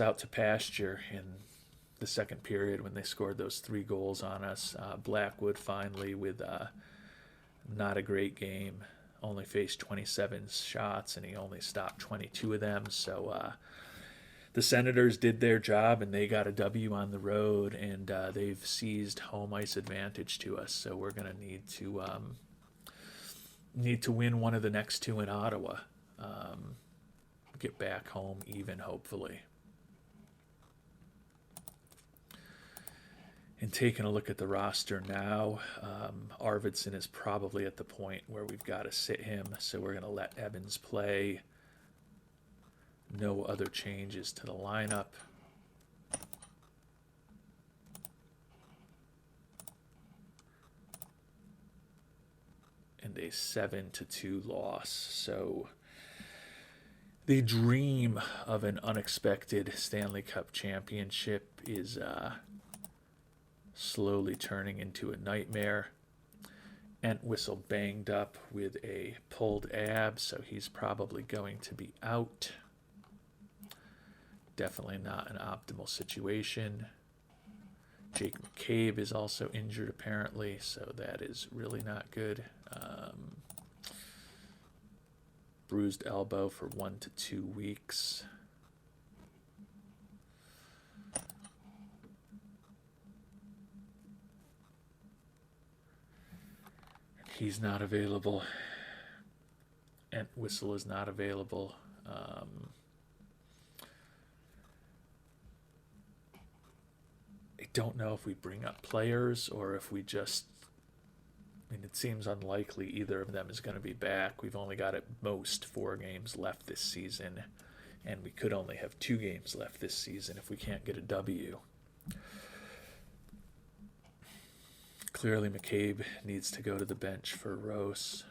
out to pasture in the second period when they scored those 3 goals on us. Blackwood finally with not a great game, only faced 27 shots and he only stopped 22 of them. So the Senators did their job and they got a W on the road, and they've seized home ice advantage to us. So we're going to need to win one of the next 2 in Ottawa. Get back home even, hopefully. And taking a look at the roster now, Arvidsson is probably at the point where we've got to sit him, so we're going to let Evans play. No other changes to the lineup. And a 7-2 loss. So the dream of an unexpected Stanley Cup championship is slowly turning into a nightmare. Entwistle banged up with a pulled ab, so he's probably going to be out. Definitely not an optimal situation. Jake McCabe is also injured apparently, so that is really not good. Bruised elbow for 1 to 2 weeks. He's not available. Entwistle is not available. I don't know if we bring up players or if we just. I mean, it seems unlikely either of them is going to be back. We've only got at most 4 games left this season, and we could only have 2 games left this season if we can't get a W. Clearly, McCabe needs to go to the bench for Rose.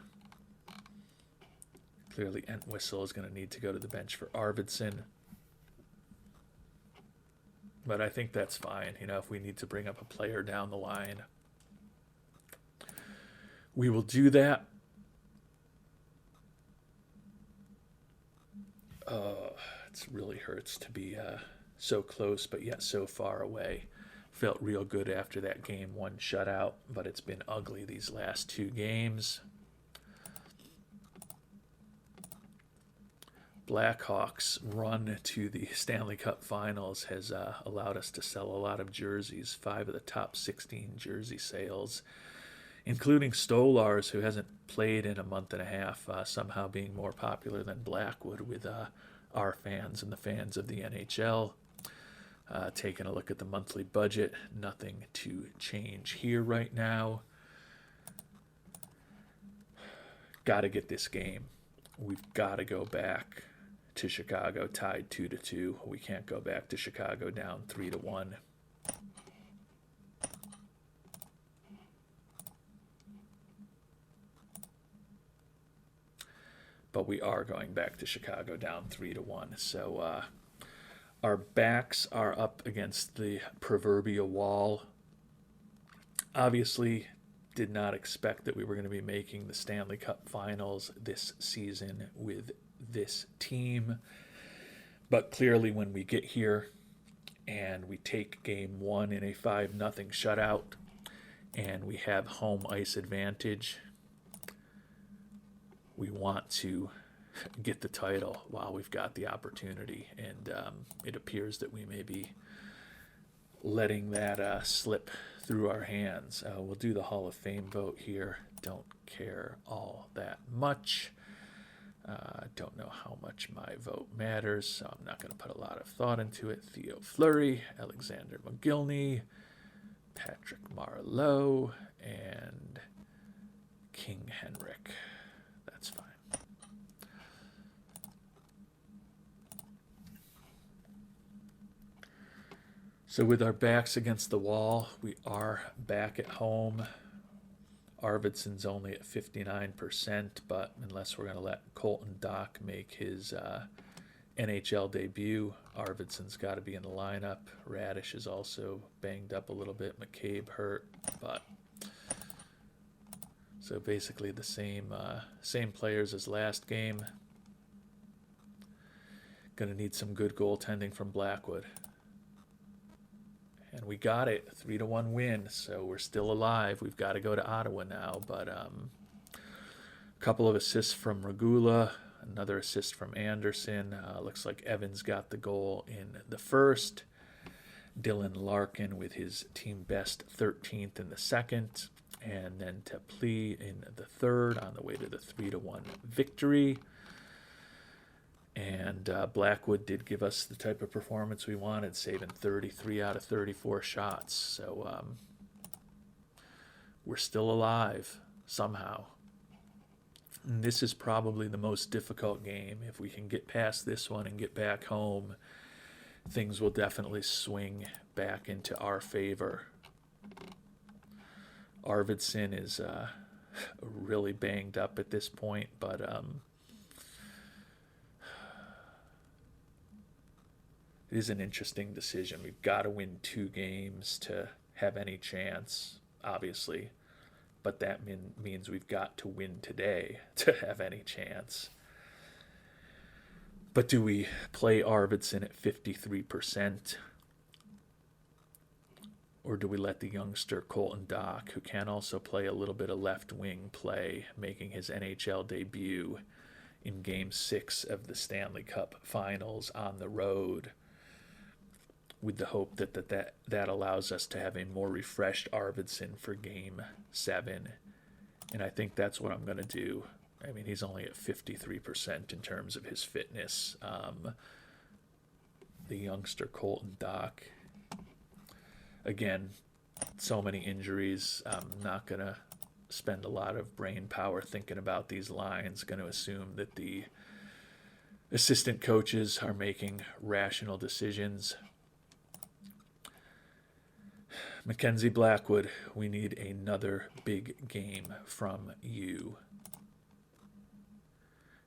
Clearly, Entwistle is going to need to go to the bench for Arvidsson. But I think that's fine. You know, if we need to bring up a player down the line, we will do that. It really hurts to be so close, but yet so far away. Felt real good after that game 1 shutout, but it's been ugly these last 2 games. Blackhawks' run to the Stanley Cup Finals has allowed us to sell a lot of jerseys. 5 of the top 16 jersey sales, including Stolar's, who hasn't played in a month and a half, somehow being more popular than Blackwood with our fans and the fans of the NHL. Taking a look at the monthly budget, nothing to change here right now. Got to get this game. We've got to go back to Chicago tied 2-2. We can't go back to Chicago down 3-1. But we are going back to Chicago down 3-1. So our backs are up against the proverbial wall. Obviously, did not expect that we were going to be making the Stanley Cup Finals this season with this team. But clearly when we get here and we take game 1 in a 5-0 shutout and we have home ice advantage, we want to get the title while we've got the opportunity. And it appears that we may be letting that slip through our hands. We'll do the Hall of Fame vote here. Don't care all that much. Don't know how much my vote matters, so I'm not going to put a lot of thought into it. Theo Fleury, Alexander McGillney, Patrick Marleau, and King Henrik. That's fine. So with our backs against the wall, we are back at home. Arvidsson's only at 59%, but unless we're going to let Colton Dach make his NHL debut, Arvidsson's got to be in the lineup. Radish is also banged up a little bit. McCabe hurt, but so basically the same players as last game. Going to need some good goaltending from Blackwood. And we got it, 3-1 win, so we're still alive. We've got to go to Ottawa now, but a couple of assists from Regula, another assist from Anderson. Looks like Evans got the goal in the first. Dylan Larkin with his team best 13th in the second, and then Tepli in the third on the way to the 3-1 victory. And Blackwood did give us the type of performance we wanted, saving 33 out of 34 shots. So we're still alive somehow. And this is probably the most difficult game. If we can get past this one and get back home, things will definitely swing back into our favor. Arvidsson is really banged up at this point, but it is an interesting decision. We've got to win 2 games to have any chance, obviously. But that means we've got to win today to have any chance. But do we play Arvidsson at 53%? Or do we let the youngster Colton Dach, who can also play a little bit of left wing play, making his NHL debut in Game 6 of the Stanley Cup Finals on the road, with the hope that allows us to have a more refreshed Arvidsson for Game 7 And I think that's what I'm going to do. I mean, he's only at 53% in terms of his fitness. The youngster Colton Dock, again, so many injuries. I'm not going to spend a lot of brain power thinking about these lines. Going to assume that the assistant coaches are making rational decisions. Mackenzie Blackwood, we need another big game from you.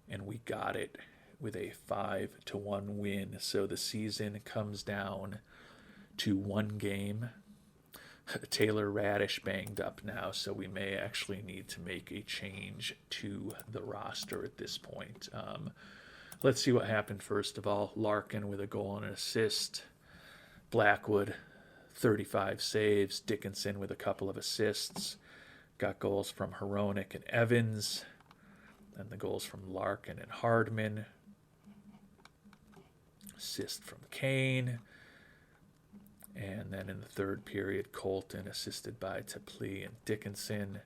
And we got it with a 5-1 win. So the season comes down to one game. Taylor Radish banged up now, so we may actually need to make a change to the roster at this point. Let's see what happened first of all. Larkin with a goal and an assist. Blackwood, 35 saves. Dickinson with a couple of assists. Got goals from Hronek and Evans. And the goals from Larkin and Hardman. Assist from Kane. And then in the third period, Colton assisted by Teplee and Dickinson.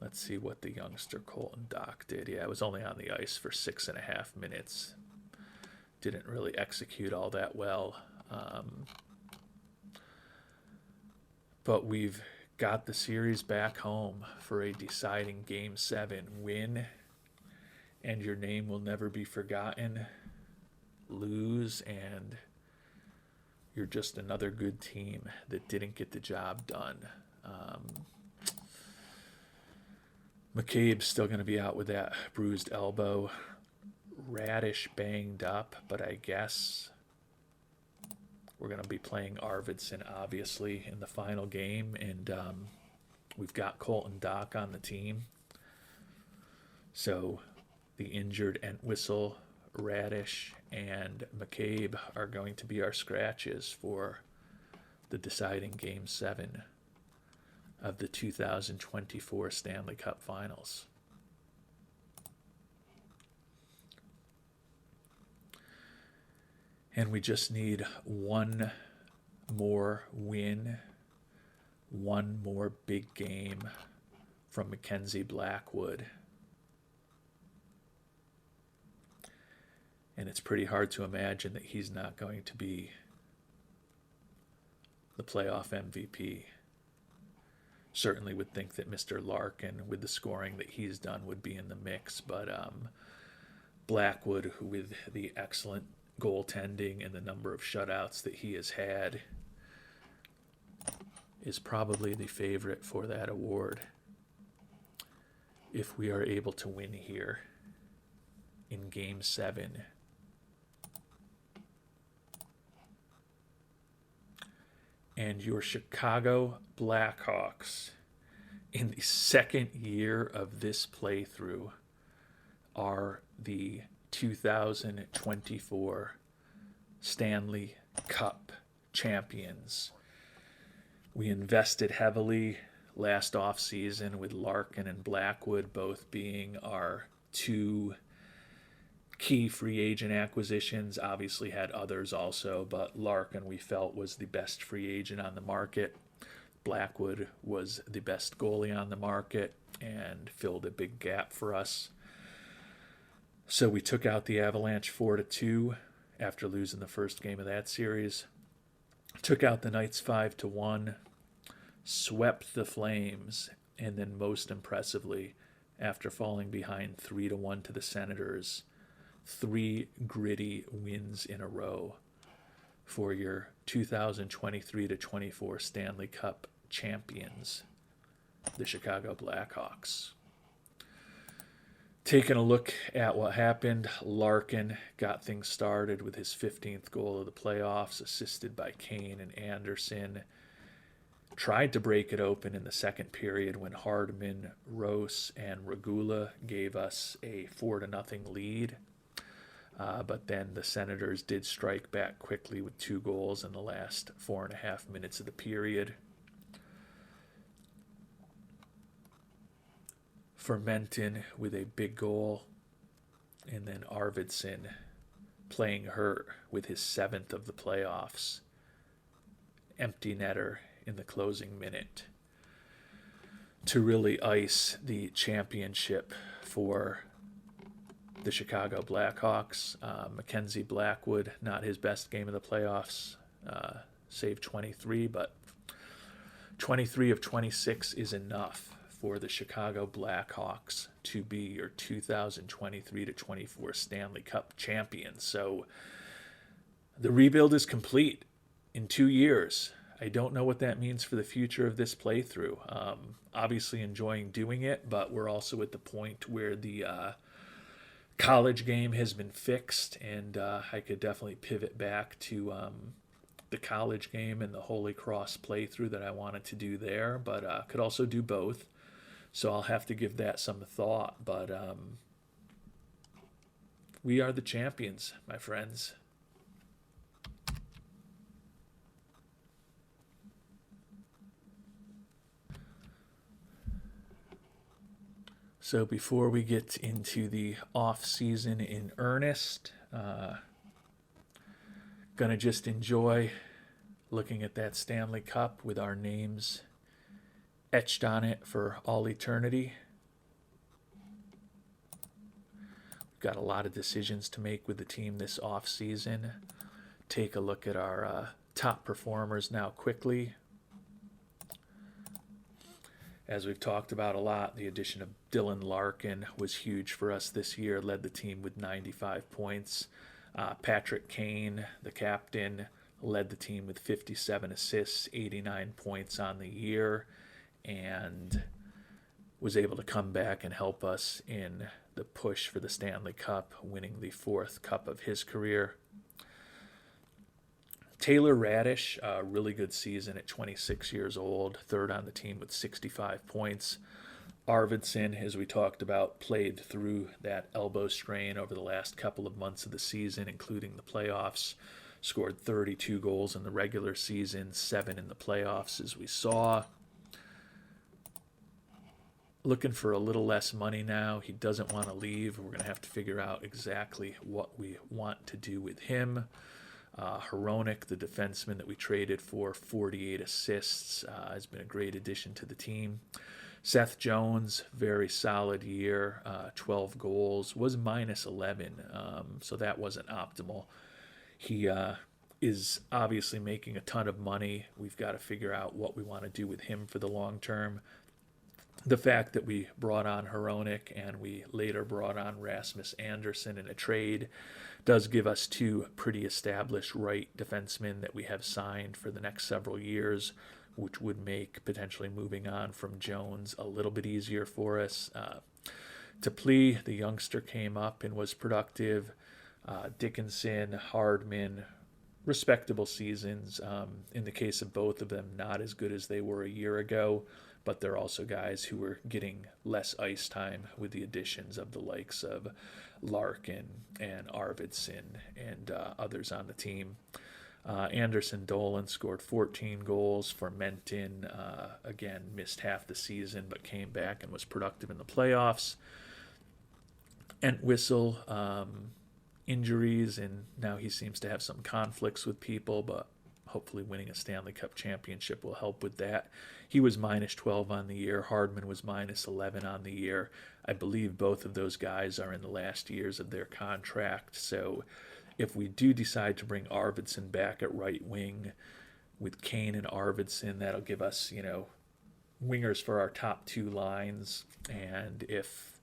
Let's see what the youngster Colton Dock did. Yeah, it was only on the ice for 6.5 minutes. Didn't really execute all that well. But we've got the series back home for a deciding Game 7 win. And your name will never be forgotten. Lose, and you're just another good team that didn't get the job done. McCabe's still going to be out with that bruised elbow. Radish banged up, but I guess we're going to be playing Arvidsson, obviously, in the final game. And we've got Colton Dock on the team. So the injured Entwistle, Radish, and McCabe are going to be our scratches for the deciding Game 7 of the 2024 Stanley Cup Finals. And we just need one more win, one more big game from Mackenzie Blackwood. And it's pretty hard to imagine that he's not going to be the playoff MVP. Certainly would think that Mr. Larkin, with the scoring that he's done, would be in the mix. But Blackwood, with the excellent goaltending and the number of shutouts that he has had, is probably the favorite for that award if we are able to win here in Game 7. And your Chicago Blackhawks, in the second year of this playthrough, are the 2024 Stanley Cup champions. We invested heavily last offseason with Larkin and Blackwood both being our two key free agent acquisitions. Obviously had others also, but Larkin we felt was the best free agent on the market. Blackwood was the best goalie on the market and filled a big gap for us. So we took out the Avalanche 4-2 after losing the first game of that series. Took out the Knights 5-1, swept the Flames, and then most impressively, after falling behind 3-1 to the Senators, 3 gritty wins in a row for your 2023-24 Stanley Cup champions, the Chicago Blackhawks. Taking a look at what happened, Larkin got things started with his 15th goal of the playoffs, assisted by Kane and Anderson. Tried to break it open in the second period when Hardman, Rose, and Regula gave us a 4-0 lead. But then the Senators did strike back quickly with 2 goals in the last 4.5 minutes of the period. Fermentin with a big goal, and then Arvidsson playing hurt with his 7th of the playoffs. Empty netter in the closing minute. to really ice the championship for the Chicago Blackhawks. Mackenzie Blackwood, not his best game of the playoffs, saved 23, but 23 of 26 is enough for the Chicago Blackhawks to be your 2023 to 24 Stanley Cup champions. So the rebuild is complete in 2 years. I don't know what that means for the future of this playthrough. Obviously enjoying doing it, but we're also at the point where the college game has been fixed, and I could definitely pivot back to the college game and the Holy Cross playthrough that I wanted to do there, but could also do both. So I'll have to give that some thought. But we are the champions, my friends. So before we get into the off season in earnest, gonna just enjoy looking at that Stanley Cup with our names etched on it for all eternity. We've got a lot of decisions to make with the team this off season. Take a look at our top performers now quickly. As we've talked about a lot, the addition of Dylan Larkin was huge for us this year, led the team with 95 points. Patrick Kane, the captain, led the team with 57 assists, 89 points on the year, and was able to come back and help us in the push for the Stanley Cup, winning the 4th cup of his career. Taylor Radish, a really good season at 26 years old, 3rd on the team with 65 points. Arvidsson, as we talked about, played through that elbow strain over the last couple of months of the season, including the playoffs. Scored 32 goals in the regular season, 7 in the playoffs, as we saw. Looking for a little less money now. He doesn't want to leave. We're going to have to figure out exactly what we want to do with him. Hronik, the defenseman that we traded for 48 assists, has been a great addition to the team. Seth Jones, very solid year, 12 goals, was minus 11, so that wasn't optimal. He is obviously making a ton of money. We've got to figure out what we want to do with him for the long term. The fact that we brought on Hronik and we later brought on Rasmus Andersson in a trade does give us 2 pretty established right defensemen that we have signed for the next several years, which would make potentially moving on from Jones a little bit easier for us. Teplee, the youngster, came up and was productive. Dickinson, Hardman, respectable seasons. In the case of both of them, not as good as they were a year ago, but they're also guys who were getting less ice time with the additions of the likes of Larkin and Arvidsson and others on the team. Anderson Dolan scored 14 goals for Menton. Again, missed half the season, but came back and was productive in the playoffs. Entwistle, injuries, and now he seems to have some conflicts with people, but hopefully winning a Stanley Cup championship will help with that. He was minus 12 on the year. Hardman was minus 11 on the year. I believe both of those guys are in the last years of their contract. So if we do decide to bring Arvidsson back at right wing with Kane and Arvidsson, that'll give us, wingers for our top 2 lines. And if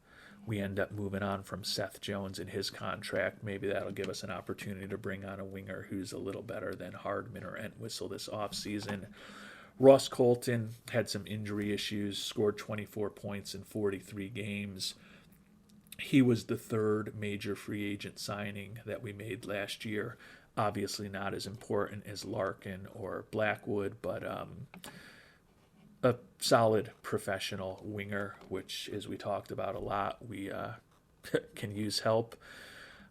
we end up moving on from Seth Jones in his contract, maybe that'll give us an opportunity to bring on a winger who's a little better than Hardman or Entwistle this offseason. Ross Colton had some injury issues, scored 24 points in 43 games. He was the 3rd major free agent signing that we made last year. Obviously not as important as Larkin or Blackwood, but a solid professional winger, which, as we talked about a lot, we can use help.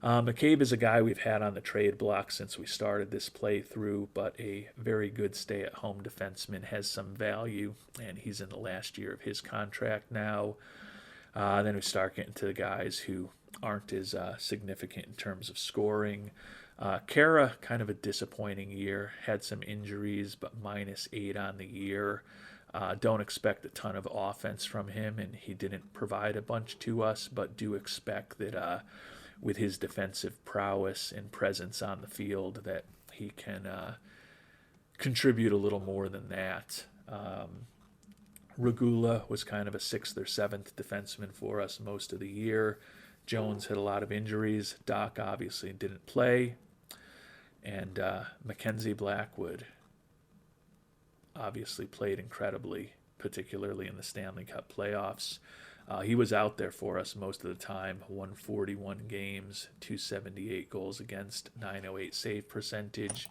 McCabe is a guy we've had on the trade block since we started this playthrough, but a very good stay-at-home defenseman, has some value, and he's in the last year of his contract now. Then we start getting to the guys who aren't as significant in terms of scoring. Kara, kind of a disappointing year, had some injuries, but minus 8 on the year. Don't expect a ton of offense from him, and he didn't provide a bunch to us, but do expect that with his defensive prowess and presence on the field that he can contribute a little more than that. Regula was kind of a 6th or 7th defenseman for us most of the year. Jones had a lot of injuries. Doc obviously didn't play. And Mackenzie Blackwood obviously played incredibly, particularly in the Stanley Cup playoffs. He was out there for us most of the time. 141 games, 278 goals against, 908 save percentage.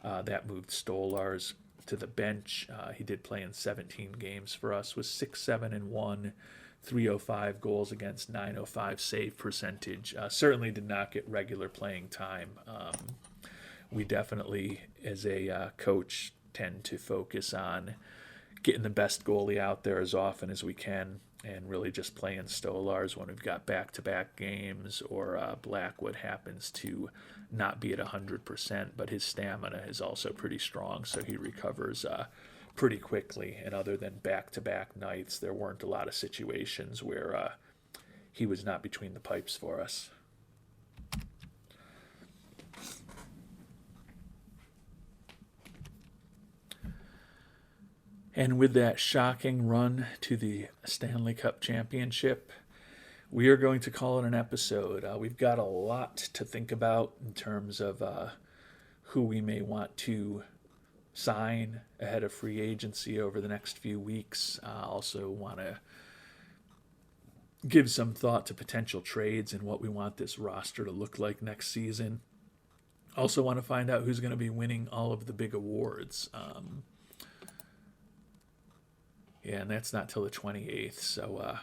That moved Stolarz to the bench. He did play in 17 games for us, was 6-7-1, 305 goals against, 905 save percentage. Certainly did not get regular playing time. We definitely, as a coach, tend to focus on getting the best goalie out there as often as we can, and really just playing Stolarz when we've got back-to-back games, or Blackwood happens to not be at 100%, but his stamina is also pretty strong, so he recovers pretty quickly. And other than back-to-back nights, there weren't a lot of situations where he was not between the pipes for us. And with that shocking run to the Stanley Cup Championship, we are going to call it an episode. We've got a lot to think about in terms of who we may want to sign ahead of free agency over the next few weeks. I also want to give some thought to potential trades and what we want this roster to look like next season. Also want to find out who's going to be winning all of the big awards. Yeah, and that's not till the 28th. So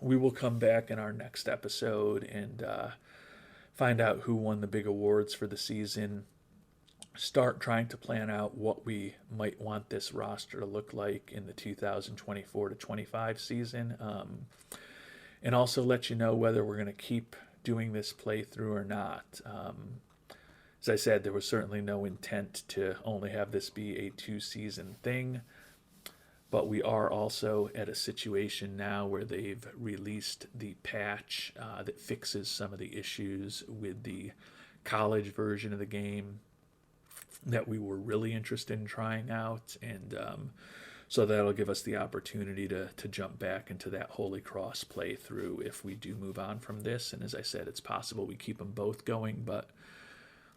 we will come back in our next episode and find out who won the big awards for the season. Start trying to plan out what we might want this roster to look like in the 2024 to 25 season. And also let you know whether we're going to keep doing this playthrough or not. As I said, there was certainly no intent to only have this be a 2-season thing. But we are also at a situation now where they've released the patch that fixes some of the issues with the college version of the game that we were really interested in trying out. And so that'll give us the opportunity to jump back into that Holy Cross playthrough if we do move on from this. And as I said, it's possible we keep them both going, but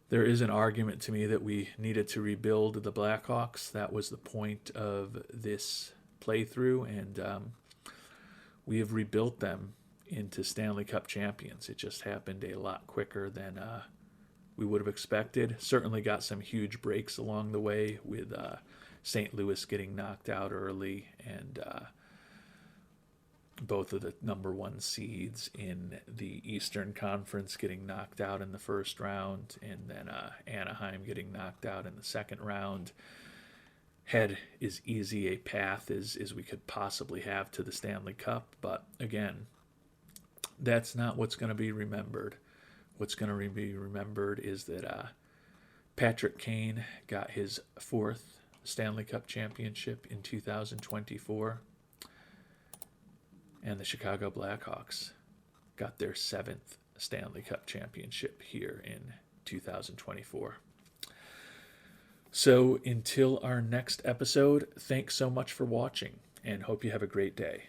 there is an argument to me that we needed to rebuild the Blackhawks. That was the point of this playthrough, and we have rebuilt them into Stanley Cup champions. It just happened a lot quicker than we would have expected. Certainly got some huge breaks along the way with St. Louis getting knocked out early, and both of the number 1 seeds in the Eastern Conference getting knocked out in the first round, and then Anaheim getting knocked out in the second round. Had as easy a path as we could possibly have to the Stanley Cup, but again, that's not what's going to be remembered. What's going to be remembered is that Patrick Kane got his 4th Stanley Cup championship in 2024. And the Chicago Blackhawks got their 7th Stanley Cup championship here in 2024. So until our next episode, thanks so much for watching, and hope you have a great day.